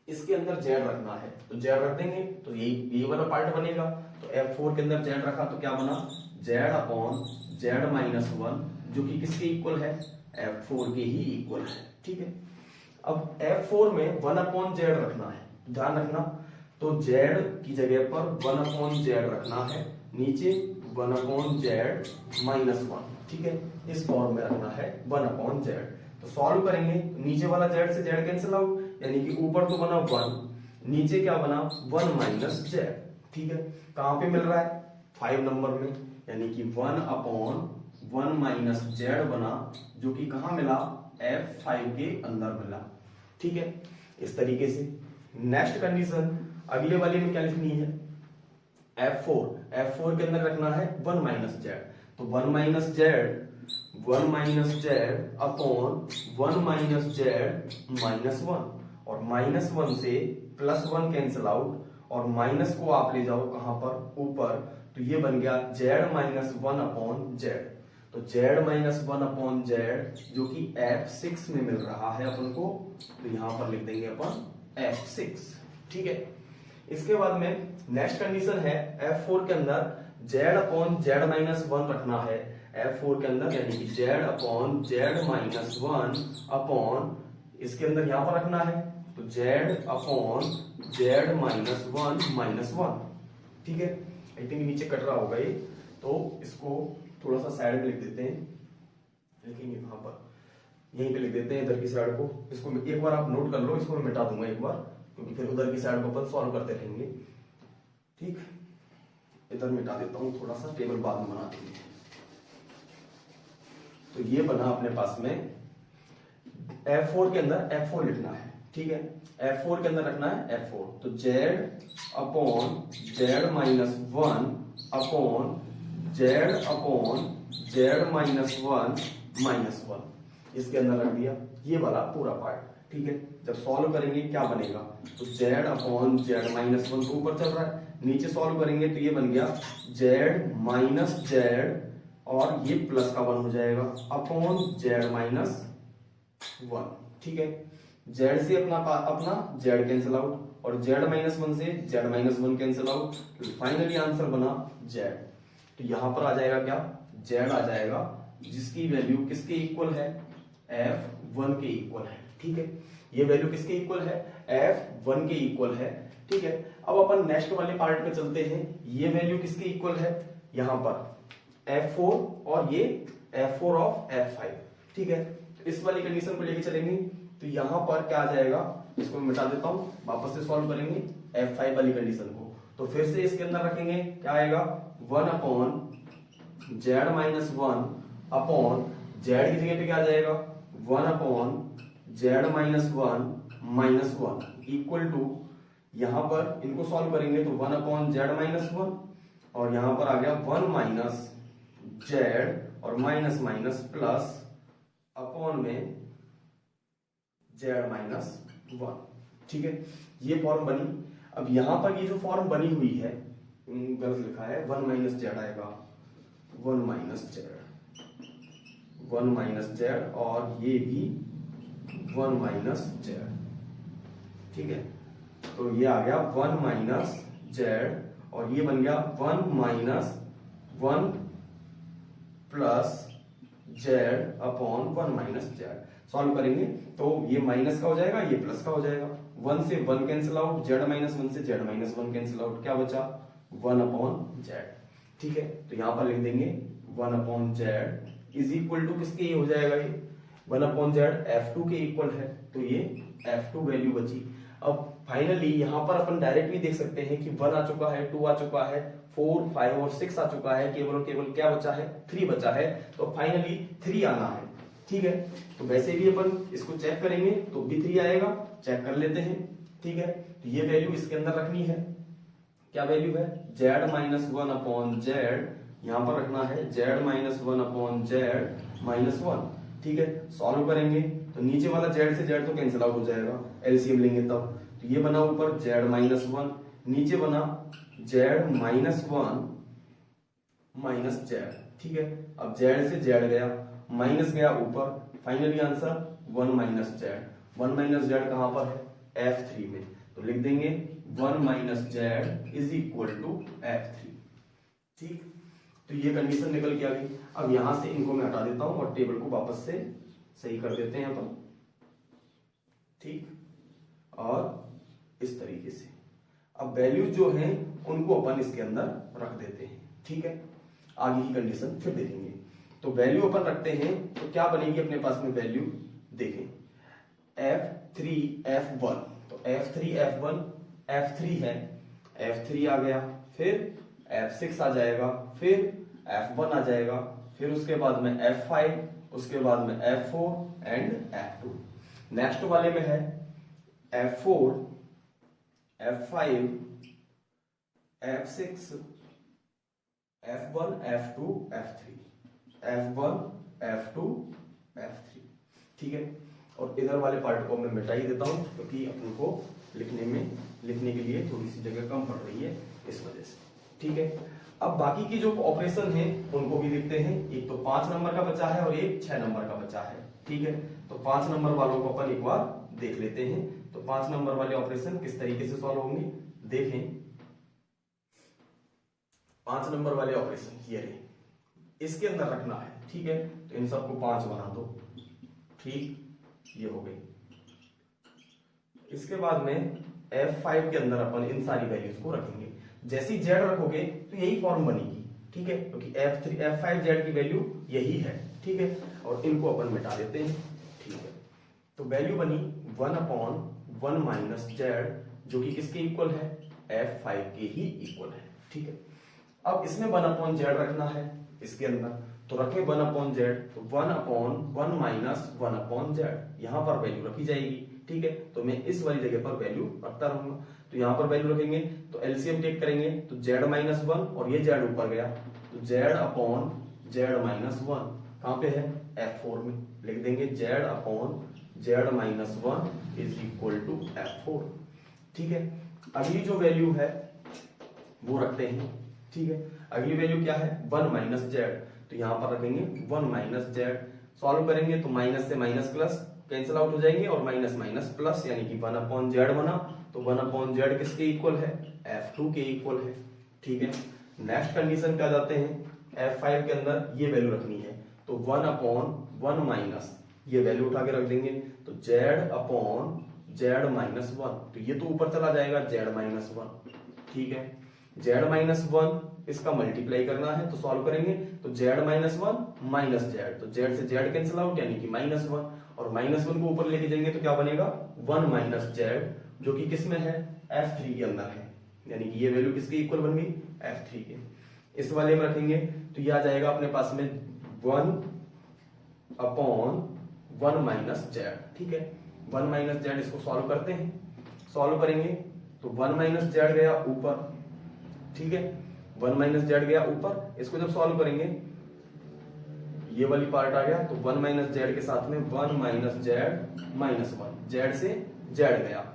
इसके अंदर Z रखना है, तो Z रख देंगे तो यही वाला पार्ट बनेगा। तो F4 के अंदर Z रखा तो क्या बना, Z अपॉन Z माइनस 1, जो कि किसके इक्वल है, F4 के ही इक्वल है, ठीक है। अब F4 में 1 अपॉन Z रखना है, ध्यान रखना, तो Z की जगह पर 1 अपॉन Z रखना है, नीचे 1 अपॉन Z माइनस 1, ठीक है, इस फॉर्म में रखना है 1 अपॉन Z। तो सॉल्व करेंगे तो नीचे वाला Z से Z कैंसिल आउट, यानी कि ऊपर तो बना 1, नीचे क्या बना 1 माइनस Z, ठीक है। कहां पे मिल रहा है, 5 नंबर में, यानी कि 1 अपॉन 1 माइनस Z बना, जो कि कहां मिला, F5 के अंदर मिला, ठीक है। इस तरीके से नेक्स्ट कंडीशन अगले वाले में क्या लिखनी है, F4 के अंदर रखना है 1 माइनस Z, तो 1 minus Z upon 1 minus Z minus 1, और माइनस 1 से प्लस 1 कैंसिल आउट, और माइनस को आप ले जाओ कहां पर, ऊपर, तो ये बन गया Z माइनस 1 अपॉन Z। तो Z माइनस 1 अपॉन Z जो कि F6 में मिल रहा है अपन को, तो यहां पर लिख देंगे अपन F6, ठीक है। इसके बाद में नेक्स्ट कंडीशन है F4 के अंदर Z अपॉन Z माइनस 1 रखना है, F4 के अंदर, यानी कि Z upon Z minus 1 upon, इसके अंदर यहां पर रखना है, तो Z upon Z minus 1 minus 1, ठीक है। आई थिंक नीचे कट रहा होगा ये, तो इसको थोड़ा सा साइड में लिख देते हैं, लिखेंगे कहां पर, यहीं पे लिख देते हैं इधर की साइड को। इसको एक बार आप नोट कर लो, इसको मैं मिटा दूंगा एक बार, क्योंकि फिर उधर की साइड को अपन सॉल्व करते रहेंगे, ठीक। इधर मिटा देता हूं, थोड़ा सा टेबल बाद में बना देंगे। तो ये बना अपने पास में, F4 के अंदर F4 लिखना है, ठीक है। F4 के अंदर रखना है F4, तो Z upon Z minus 1 upon Z minus 1 minus 1, इसके अंदर रख दिया, ये वाला पूरा पार्ट, ठीक है। जब सॉल्व करेंगे क्या बनेगा, तो Z अपॉन Z माइनस 1 तो ऊपर चल रहा है, नीचे सॉल्व करेंगे तो ये बन गया Z माइनस Z, और ये प्लस का 1 हो जाएगा, अपॉन Z माइनस 1, ठीक है। Z से अपना Z कैंसिल आउट, और Z माइनस 1 से Z माइनस 1 कैंसिल आउट, तो फाइनली आंसर बना Z। तो यहां पर आ जाएगा क्या, Z आ जाएगा, जिसकी वैल्यू किसके इक्वल है, F1 के इक्वल है, ठीक है। ये वैल्यू किसके इक्वल है, F1 के इक्वल है, ठीक है। अब अपन नेक्स्ट वाले पार्ट पे चलते हैं, ये वैल्यू किसके इक्वल है, यहां पर F4, और ये F4 ऑफ F5, ठीक है। तो इस वाली कंडीशन को लेके चलेंगे, तो यहां पर क्या आ जाएगा, इसको मिटा देता हूं, वापस से सॉल्व करेंगे F5 वाली कंडीशन को, तो फिर से इसके अंदर रखेंगे, क्या आएगा, 1 upon Z minus 1 upon, Z की जगह पे क्या आ जाएगा, 1 upon Z minus 1 minus 1 equal to, यहां पर इनको सॉल्व करेंगे तो 1 अपॉन Z माइनस 1, और यहां पर आ गया 1 माइनस Z, और माइनस माइनस प्लस, अपॉन में Z माइनस 1, ठीक है। ये फॉर्म बनी। अब यहां पर ये जो फॉर्म बनी हुई है, गलत लिखा है, 1 माइनस Z आएगा, 1 माइनस Z, और ये भी 1 माइनस Z, ठीक है। तो ये आ गया 1 माइनस Z, और ये बन गया 1 minus 1 plus Z upon 1 minus Z। Solve करेंगे तो ये माइनस का हो जाएगा, ये प्लस का हो जाएगा, 1 से 1 कैंसिल आउट, Z माइनस 1 से Z माइनस 1 कैंसिल आउट, क्या बचा, 1 अपॉन Z, ठीक है। तो यहां पर लिख देंगे 1 upon Z is equal to किसके, ये हो जाएगा, ये 1 अपॉन Z F2 के इक्वल है, तो ये F2 वैल्यू बची। अब फाइनली यहां पर अपन डायरेक्टली देख सकते हैं कि 1 आ चुका है, 2 आ चुका है, 4, 5 और 6 आ चुका है, केवल और केवल क्या बचा है, 3 बचा है, तो फाइनली 3 आना है, ठीक है। तो वैसे भी अपन इसको चेक करेंगे तो भी 3 आएगा, चेक कर लेते हैं, ठीक है। तो ये वैल्यू इसके अंदर रखनी है, क्या वैल्यू है, Z minus one upon Z, यहां पर रखना है Z minus one upon Z minus one. ठीक है, सॉल्व करेंगे तो नीचे वाला जेड से जेड तो कैंसिल आउट हो जाएगा, एलसीएम लेंगे तब। तो ये बना ऊपर जेड माइनस वन, नीचे बना Z minus one minus Z. ठीक है, अब जेड से जेड गया, माइनस गया ऊपर, finally answer one minus Z. One minus Z कहां पर है, F3 में, तो लिख देंगे one minus Z is equal to F3। ठीक, तो ये कंडीशन निकल के आ गई। अब यहां से इनको मैं हटा देता हूं और टेबल को वापस से सही कर देते हैं अपन। ठीक, और इस तरीके से अब वैल्यूज जो हैं उनको अपन इसके अंदर रख देते हैं। ठीक है, आगे की कंडीशन फिर देखेंगे। तो वैल्यू अपन रखते हैं तो क्या बनेगी अपने पास में वैल्यू, देखें F3 F1, तो F3 F1 F3 है, F3 आ गया, फिर F6 आ जाएगा, फिर F1 आ जाएगा, फिर उसके बाद में F5, उसके बाद में F4 एंड F2। नेक्स्ट वाले में है F4 F5 F6 F1 F2 F3, F1 F2 F3। ठीक है, और इधर वाले पार्ट को मैं मिटा ही देता हूं क्योंकि अपन को लिखने के लिए थोड़ी सी जगह कम पड़ रही है इस वजह से। ठीक है, अब बाकी की जो ऑपरेशन है उनको भी देखते हैं। एक तो 5 नंबर का बचा है और एक 6 नंबर का बचा है। ठीक है, तो 5 नंबर वालों को अपन एक बार देख लेते हैं। तो 5 नंबर वाले ऑपरेशन किस तरीके से सॉल्व होंगे देखें। 5 नंबर वाले ऑपरेशन ये रहे, इसके अंदर रखना है। ठीक है, तो इन सबको 5 बना दो। ठीक, ये हो गई। इसके बाद में F5 के अंदर अपन इन सारी वैल्यूज को रखेंगे। जैसी जेड रखोगे तो यही फॉर्म बनेगी। ठीक है, क्योंकि F5 जेड की वैल्यू यही है। ठीक है, और इनको अपन मिटा देते हैं। ठीक है, तो वैल्यू बनी 1 अपॉन 1 माइनस जेड, जो कि किसके इक्वल है, F5 के ही इक्वल है। ठीक है, अब इसमें 1 अपॉन जेड रखना है इसके अंदर, तो रखें 1 अपॉन जेड, तो 1 अपॉन 1 माइनस 1 अपॉन जेड, यहां पर वैल्यू रखी जाएगी। ठीक है, तो मैं इस वाली जगह पर वैल्यू रखता रहूंगा। तो यहां पर वैल्यू रखेंगे तो एलसीएम टेक करेंगे, तो जेड माइनस 1 और ये जेड ऊपर गया, तो जेड अपॉन जेड माइनस 1 कहां पे है, F4 में, लिख देंगे Z upon Z minus 1 is equal to F4। ठीक है, अगली जो वैल्यू है वो रखते हैं। ठीक है, अगली वैल्यू क्या है, 1 माइनस जेड, तो यहां पर रखेंगे 1 माइनस जेड। सॉल्व करेंगे तो माइनस से माइनस प्लस कैंसिल आउट हो जाएंगे और माइनस माइनस प्लस, यानी कि 1 अपॉन जेड बना। तो 1 अपॉन जेड किसके इक्वल है, F2 के इक्वल है। ठीक है, नेक्स्ट कंडीशन पे आ जाते हैं। F5 के अंदर ये वैल्यू रखनी है, तो 1 अपॉन 1 माइनस, ये वैल्यू उठा के रख देंगे, तो जेड अपॉन जेड माइनस 1, तो ये तो ऊपर चला जाएगा जेड माइनस 1। ठीक है, जेड माइनस 1 इसका मल्टीप्लाई करना है, तो सॉल्व करेंगे तो जेड माइनस 1 माइनस जेड, तो जेड से जेड कैंसिल आउट, यानी कि माइनस 1, और माइनस 1 को ऊपर लेके जाएंगे तो क्या बनेगा, 1 माइनस जेड, जो कि किस में है, F3 के अंदर है, यानी कि ये वैल्यू किसके इक्वल बन गई, F3 के। इस वाले में रखेंगे तो ये आ जाएगा अपने पास में 1 अपॉन 1 माइनस जेड। ठीक है, 1 माइनस जेड, इसको सॉल्व करते हैं। सॉल्व करेंगे तो 1 माइनस जेड गया ऊपर। ठीक है, 1 माइनस जेड गया ऊपर, इसको जब सॉल्व करेंगे ये वाली पार्ट आ गया, तो 1 माइनस जेड के साथ में 1 माइनस जेड माइनस 1, जेड से जेड गया,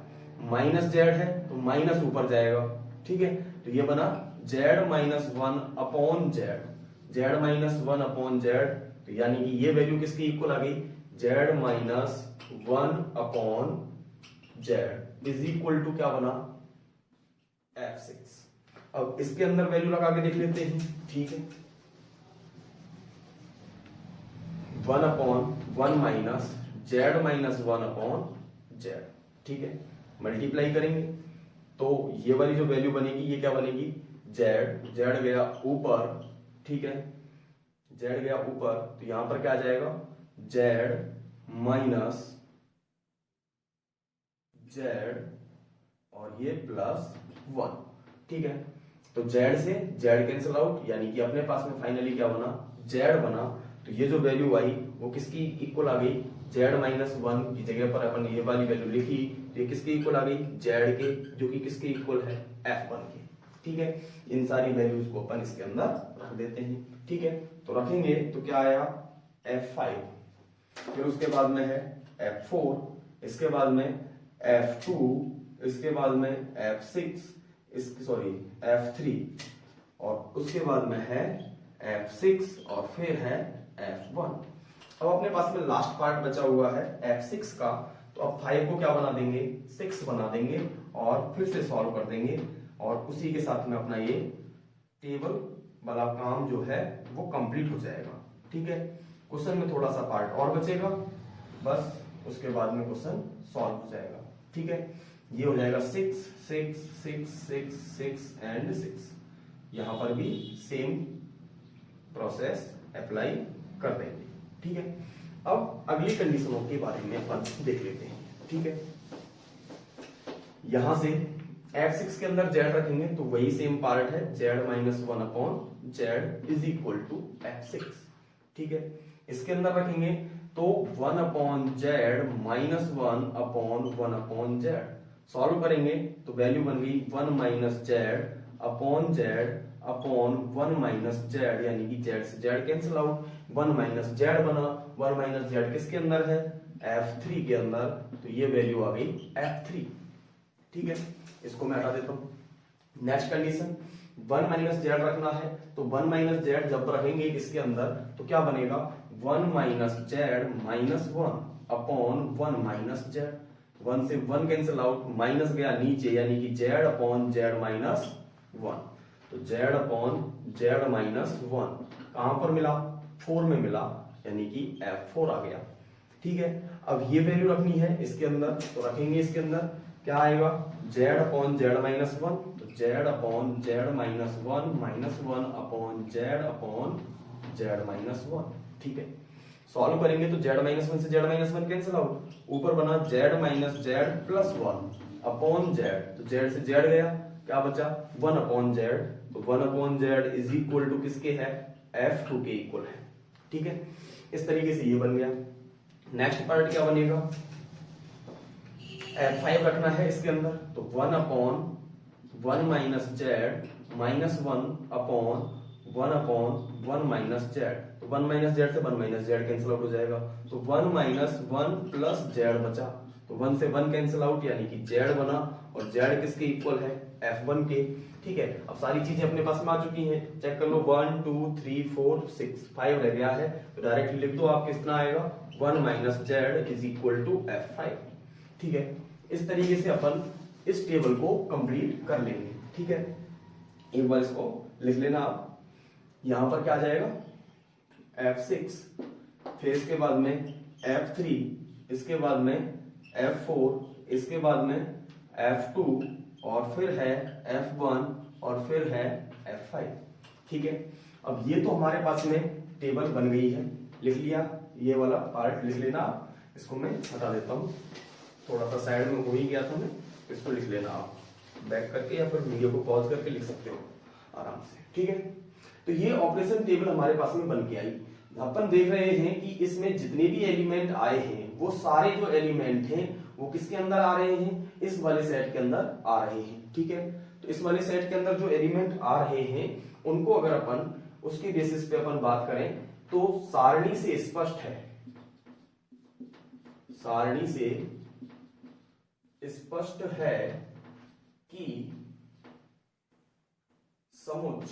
माइनस जेड है तो माइनस ऊपर जाएगा। ठीक है, तो ये बना Z minus 1 upon Z, Z minus 1 upon Z, तो यानी कि ये वैल्यू किसकी इक्वल आ गई, Z minus 1 upon Z is equal to क्या बना, F6। अब इसके अंदर वैल्यू लगा के देख लेते हैं। ठीक है, 1 upon 1 minus Z minus 1 upon Z. ठीक है, मल्टीप्लाई करेंगे तो ये वाली जो वैल्यू बनेगी ये क्या बनेगी, जेड, जेड गया ऊपर। ठीक है, जेड गया ऊपर, तो यहां पर क्या आ जाएगा, जेड माइनस जेड और ये प्लस 1। ठीक है, तो जेड से जेड कैंसिल आउट, यानी कि अपने पास में फाइनली क्या बना, जेड बना। तो ये जो वैल्यू आई वो किसकी इक्वल आ गई, जेड माइनस 1 की जगह पर अपन ये वाली वैल्यू लिखी, तो ये किसकी इक्वल आ गई, जेड के, जो कि किसके इक्वल है, F1 के। ठीक है, इन सारी वैल्यूज को अपन इसके अंदर रख देते हैं। ठीक है, तो रखेंगे तो क्या आया F5, फिर उसके बाद में है F4, इसके बाद में F2, इसके बाद में F6, F3, और उसके बाद में है F6 और फिर है F1। अब अपने पास में लास्ट पार्ट बचा हुआ है F6 का, तो अब 5 को क्या बना देंगे 6 बना देंगे और फिर से सॉल्व कर देंगे, और उसी के साथ में अपना ये टेबल वाला काम जो है वो कंप्लीट हो जाएगा। ठीक है, क्वेश्चन में थोड़ा सा पार्ट और बचेगा, बस उसके बाद में क्वेश्चन सॉल्व हो जाएगा। ठीक है, ये हो जाएगा 6 6 6 6 6 एंड 6। यहां पर भी सेम प्रोसेस अप्लाई कर देंगे। ठीक है, अब अगली कंडीशनों के बारे में अपन देख लेते हैं। ठीक है, यहां से F6 के अंदर Z रखेंगे तो वही सेम पार्ट है, Z minus 1 upon Z is equal to F6। ठीक है, इसके अंदर रखेंगे तो 1 upon Z minus 1 upon 1 upon Z। Solve करेंगे तो वैल्यू बन गई 1 minus Z upon Z upon 1 minus Z, यानी कि Z से Z cancel out, 1 minus Z बना। 1 माइनस Z किसके अंदर है F3 के अंदर, तो ये वैल्यू आ गई F3। ठीक है, इसको मैं हटा देता हूं। नेक्स्ट कंडीशन 1 माइनस Z रखना है, तो 1 माइनस Z जब रखेंगे इसके अंदर तो क्या बनेगा 1 minus Z minus 1 upon 1 minus Z। 1 से 1 कैंसिल आउट, माइनस गया नीचे, यानी कि Z अपॉन Z माइनस 1। तो Z अपॉन Z माइनस 1 कहां पर मिला 4 में मिला, यानी कि F4 आ गया। ठीक है, अब ये वैल्यू रखनी है इसके अंदर, तो रखेंगे इसके अंदर क्या आएगा Z अपॉन Z माइनस 1, तो Z upon Z minus 1 minus 1 upon Z minus 1। ठीक है, सॉल्व करेंगे तो Z माइनस 1 से Z माइनस 1 कैंसिल आउट, ऊपर बना Z minus Z plus 1 upon Z, तो Z से Z गया, क्या बचा 1 अपॉन Z, तो 1 upon Z is equal to किसके है F2 के इक्वल है। ठीक है, इस तरीके से ये बन गया। नेक्स्ट पार्ट क्या बनेगा F5 रखना है इसके अंदर, तो 1 upon 1 minus Z minus 1 upon 1 minus Z, तो 1 माइनस Z से 1 माइनस Z कैंसिल आउट हो जाएगा, तो 1 माइनस 1 प्लस Z बचा, तो 1 से 1 कैंसिल आउट, यानी कि Z बना, और Z किसके इक्वल है F1 के। ठीक है, अब सारी चीजें अपने पास में आ चुकी हैं, चेक कर लो 1 2 3 4 6 5 रह गया है, तो डायरेक्टली लिख दो, आप कितना आएगा 1 minus Z is equal to F5। ठीक है, इस तरीके से अपन इस टेबल को कंप्लीट कर लेंगे। ठीक है, एक बार इसको लिख लेना आप, यहां पर क्या आ जाएगा F6, फिर इसके बाद में F3, इसके बाद में F4, इसके बाद में F2, और फिर है F1, और फिर है F5। ठीक है, अब ये तो हमारे पास में टेबल बन गई है, लिख लिया, ये वाला पार्ट लिख लेना, इसको मैं हटा देता हूं, थोड़ा सा साइड में हो ही गया था मैं, इसको लिख लेना आप बैक करके, या फिर वीडियो को पॉज करके लिख सकते हो आराम से। ठीक है, तो ये ऑपरेशन टेबल हमारे पास में बन के आई। अपन देख रहे हैं कि इसमें जितने भी एलिमेंट आए हैं वो सारे जो एलिमेंट हैं वो किसके अंदर आ रहे हैं, इस वाले सेट के अंदर आ रहे हैं। ठीक है, तो इस वाले सेट के अंदर जो एलिमेंट आ रहे हैं उनको अगर अपन उसके बेसिस पे अपन बात करें तो सारणी से स्पष्ट है, सारणी से स्पष्ट है कि समुच्च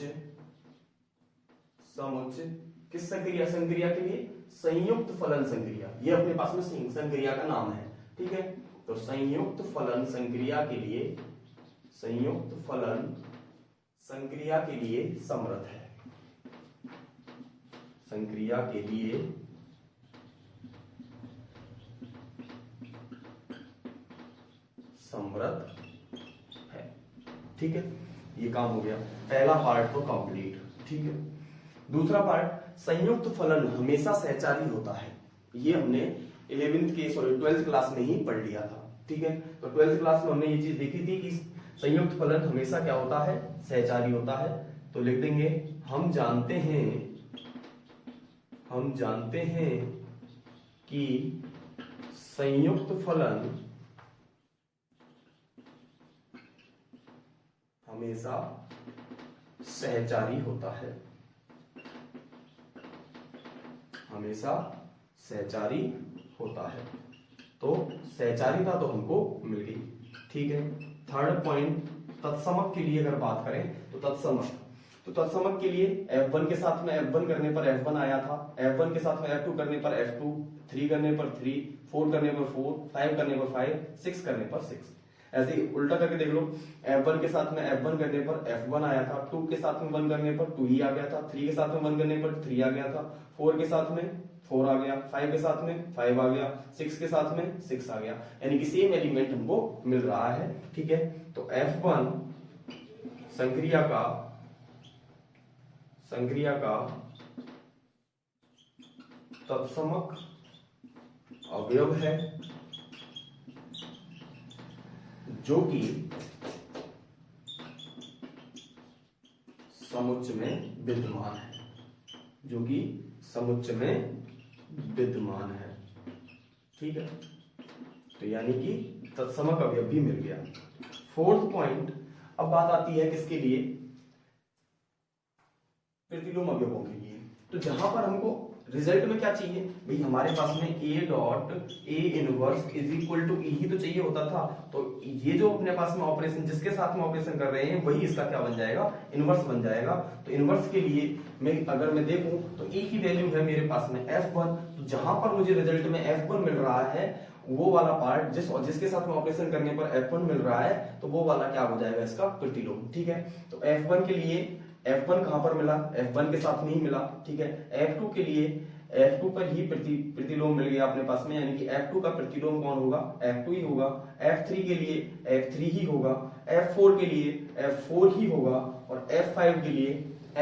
किस संक्रिया के लिए संयुक्त फलन संक्रिया, ये अपने पास में संक्रिया का नाम है। ठीक है, तो संयुक्त फलन संक्रिया के लिए समर्थ है, संक्रिया के लिए समर्थ है। ठीक है, ये काम हो गया, पहला पार्ट तो कंप्लीट। ठीक है, दूसरा पार्ट संयुक्त फलन हमेशा सहचारी होता है, ये हमने 12th क्लास में ही पढ़ लिया था। ठीक है, तो 12th क्लास में हमने ये चीज देखी थी कि संयुक्त फलन हमेशा क्या होता है सहचारी होता है। तो लिख देंगे हम जानते हैं कि संयुक्त फलन हमेशा सहचारी होता है, हमेशा सहचारी होता है। तो सहचारिता तो हमको मिल गई, ठीक है। थर्ड पॉइंट, तत्समक के लिए अगर बात करें तो तत्समक के लिए F1 के साथ में F1 करने पर F1 आया था, F1 के साथ में F2 करने पर F2, 3 करने पर 3, 4 करने पर 4, 5 करने पर 5, 6 करने पर 6। ऐसे ही उल्टा करके देख लो, F1 के साथ में F1 करने पर F1 आया था, 2 के साथ में 1 करने पर 2 ही आ गया था, 3 के साथ में 1 करने पर 3 आ गया था, 4 के साथ में 4 आ गया, 5 के साथ में 5 आ गया, 6 के साथ में 6 आ गया, यानी कि सेम एलिमेंट हमको मिल रहा है, ठीक है। तो F1 संक्रिया का तत्समक अवयव है, जो कि समुच्चय में विद्यमान है, जो कि समुच्चय में विद्यमान है, ठीक है। तो यानी कि तत्समक अवयव भी मिल गया। फोर्थ पॉइंट, अब बात आती है किसके लिए, प्रतिलोम अवयवों के लिए। तो जहां पर हमको रिजल्ट में क्या चाहिए भाई, हमारे पास में A dot A inverse is equal to E ही तो चाहिए होता था। तो ये जो अपने पास में ऑपरेशन, जिसके साथ में ऑपरेशन कर रहे हैं, वही इसका क्या बन जाएगा, इनवर्स बन जाएगा। तो इनवर्स के लिए अगर मैं देखूं तो E की वैल्यू है मेरे पास में F1, तो जहां पर मुझे रिजल्ट में F1 मिल रहा है, वो वाला पार्ट जिसके साथ में ऑपरेशन करने पर F1 मिल रहा है, तो वो वाला क्या हो जाएगा, इसका प्रतिलोम, ठीक है। तो F1 के लिए F1 कहां पर मिला, F1 के साथ में ही मिला, ठीक है। F2 के लिए F2 पर ही प्रतिलोम मिल गया अपने पास में, यानी कि F2 का प्रतिलोम कौन होगा, F2 ही होगा। F3 के लिए F3 ही होगा, F4 के लिए F4 ही होगा, और F5 के लिए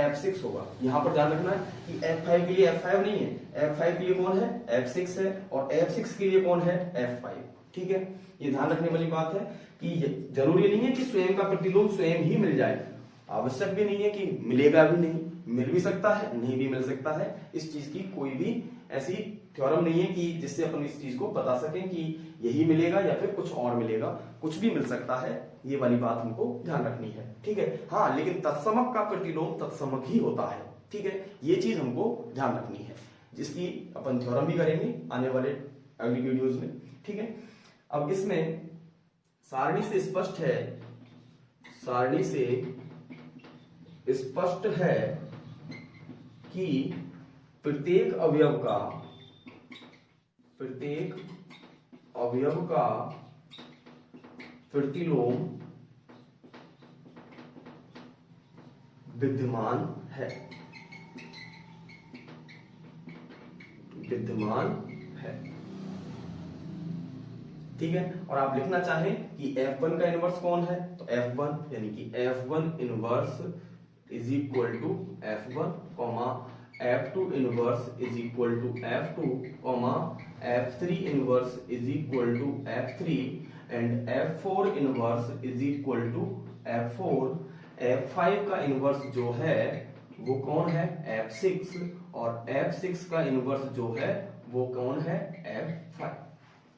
F6 होगा। यहां पर ध्यान रखना है कि F5 के लिए F5 नहीं है, F5 के लिए कौन है, F6 है, और F6 के लिए कौन है, F5, ठीक है। ये ध्यान रखने वाली बात है कि जरूरी नहीं है कि स्वयं का प्रतिलोम स्वयं ही मिल जाए, आवश्यक भी नहीं है कि मिलेगा भी नहीं, मिल भी सकता है, नहीं भी मिल सकता है। इस चीज की कोई भी ऐसी थ्योरम नहीं है कि जिससे अपन इस चीज को बता सकें कि यही मिलेगा या फिर कुछ और मिलेगा, कुछ भी मिल सकता है। ये वाली बात हमको ध्यान रखनी है, ठीक है। हाँ, लेकिन तत्समक का प्रतिलोम तत्समक ही होता है, ठीक है। ये चीज हमको ध्यान रखनी है, जिसकी अपन थ्योरम भी करेंगे आने वाले अगली वीडियोज में, ठीक है। अब इसमें सारणी से स्पष्ट है कि प्रत्येक अवयव का प्रतिलोम विद्यमान है, ठीक है। और आप लिखना चाहें कि F1 का इनवर्स कौन है, तो F1, यानी कि F1 inverse is equal to F1, F2 inverse is equal to F2, F3 inverse is equal to F3, and F4 inverse is equal to F4। F5 का इनवर्स जो है वो कौन है, F6, और F6 का इनवर्स जो है वो कौन है, F5,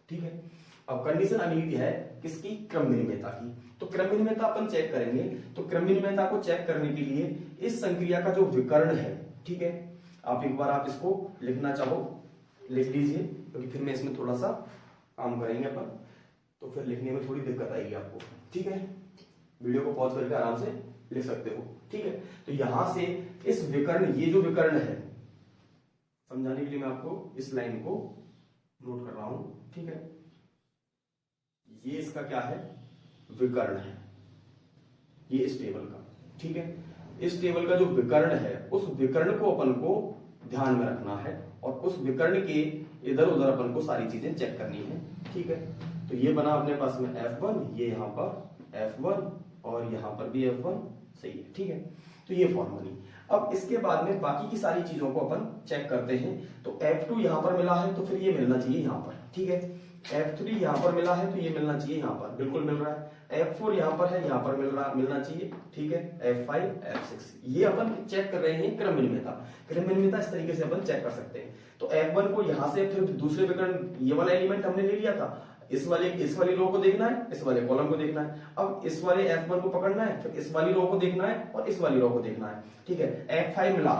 ठीक है। अब कंडीशन अगली है किसकी, क्रम विनिमयता की। तो क्रम विनिमयता अपन चेक करेंगे। तो क्रम विनिमयता को चेक करने के लिए इस संक्रिया का जो विकर्ण है, ठीक है, आप एक बार आप इसको लिखना चाहो लिख लीजिए, क्योंकि फिर मैं इसमें थोड़ा सा काम करेंगे अपन, तो फिर लिखने में थोड़ी दिक्कत आएगी आपको, ठीक है। वीडियो को पॉज करके आराम से लिख सकते हो, ठीक है। तो यहां से इस विकर्ण, ये जो विकर्ण है, समझाने के लिए मैं आपको इस लाइन को नोट कर रहा हूं, ठीक है। ये इसका क्या है, विकर्ण है, ये इस टेबल का, ठीक है। इस टेबल का जो विकर्ण है, उस विकर्ण को अपन को ध्यान में रखना है, और उस विकर्ण के इधर उधर अपन को सारी चीजें चेक करनी है, ठीक है। तो ये बना अपने पास में F1, ये यहाँ पर F1, और यहाँ पर भी F1, सही है, ठीक है। तो ये फॉर्म बनी। अब इसके बाद में बाकी की सारी चीजों को अपन चेक करते हैं। तो F2 यहाँ पर मिला है, तो फिर ये मिलना चाहिए यहाँ पर, ठीक है। F3 यहाँ पर मिला है, तो ये मिलना चाहिए यहाँ पर, बिल्कुल मिल रहा है। F4 यहाँ पर है, यहाँ पर मिलना चाहिए, ठीक है। F5, F6, ये अपन चेक कर रहे हैं क्रम विनिमयता। क्रम विनिमयता इस तरीके से अपन चेक कर सकते हैं। तो F1 को यहाँ से फिर दूसरे विकर्ण, ये वाला एलिमेंट हमने ले लिया था, इस वाली रो को देखना है, इस वाले कॉलम को देखना है। अब इस वाले F1 को पकड़ना है, फिर इस वाली रो को देखना है और इस वाली रो को देखना है। ठीक है, F5 मिला,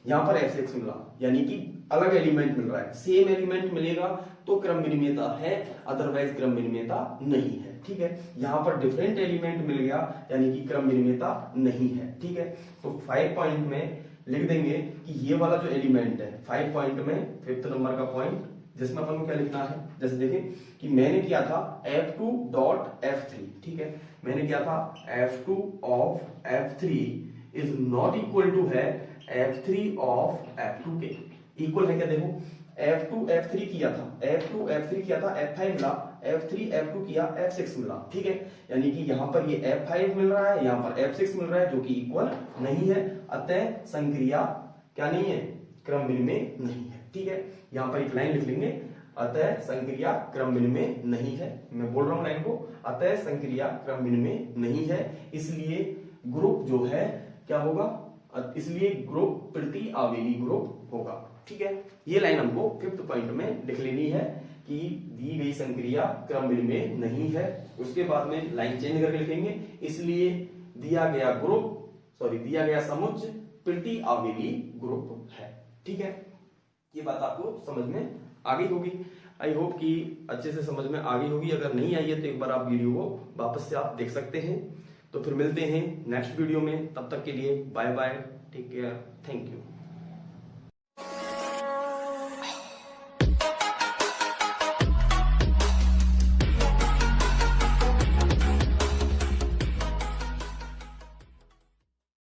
यहां पर F6 मिला, यानी कि अलग एलिमेंट मिल रहा है। सेम एलिमेंट मिलेगा तो क्रम विनिमेयता है, अदरवाइज क्रम विनिमेयता नहीं है। ठीक है, यहां पर डिफरेंट एलिमेंट मिल गया यानी कि क्रम विनिमेयता नहीं है। ठीक है, तो 5 पॉइंट में लिख देंगे कि ये वाला जो एलिमेंट है 5 पॉइंट में 5th नंबर का पॉइंट, जिसमें अपन को क्या लिखना है, जैसे देखें कि मैंने किया था F2 डॉट F3। ठीक है, मैंने किया था F2 of F3 is not equal to है F3 ऑफ F2 के। इक्वल है क्या, देखो F2 F3 किया था, F2 F3 किया था, F5 मिला, F3 F2 किया, F6 मिला। ठीक है, यानी कि यहां पर ये F5 मिल रहा है, यहां पर F6 मिल रहा है, जो कि इक्वल नहीं है, अतः संक्रिया क्या नहीं है, क्रम विनिमय नहीं है। ठीक है, यहां पर एक लाइन लिख लेंगे, अतः संक्रिया क्रम विनिमय नहीं है। मैं बोल रहा हूं लाइन को, अतः संक्रिया क्रम विनिमय नहीं है, इसलिए ग्रुप जो है क्या होगा, इसलिए ग्रुप प्रति आवेगी ग्रुप होगा। ठीक है, ये लाइन हमको 5th पॉइंट में लिख लेनी है कि दी गई संक्रिया क्रम विनिमय नहीं है। उसके बाद में लाइन चेंज करके लिखेंगे, इसलिए दिया गया समुच्चय प्रति आवेगी ग्रुप है। ठीक है, ये बात आपको समझ में आ गई होगी। आई होप कि अच्छे से समझ में आ गई होगी। अगर नहीं आई है तो एक बार आप वीडियो को वापस से आप देख सकते हैं। तो फिर मिलते हैं नेक्स्ट वीडियो में, तब तक के लिए bye bye, take care, thank you.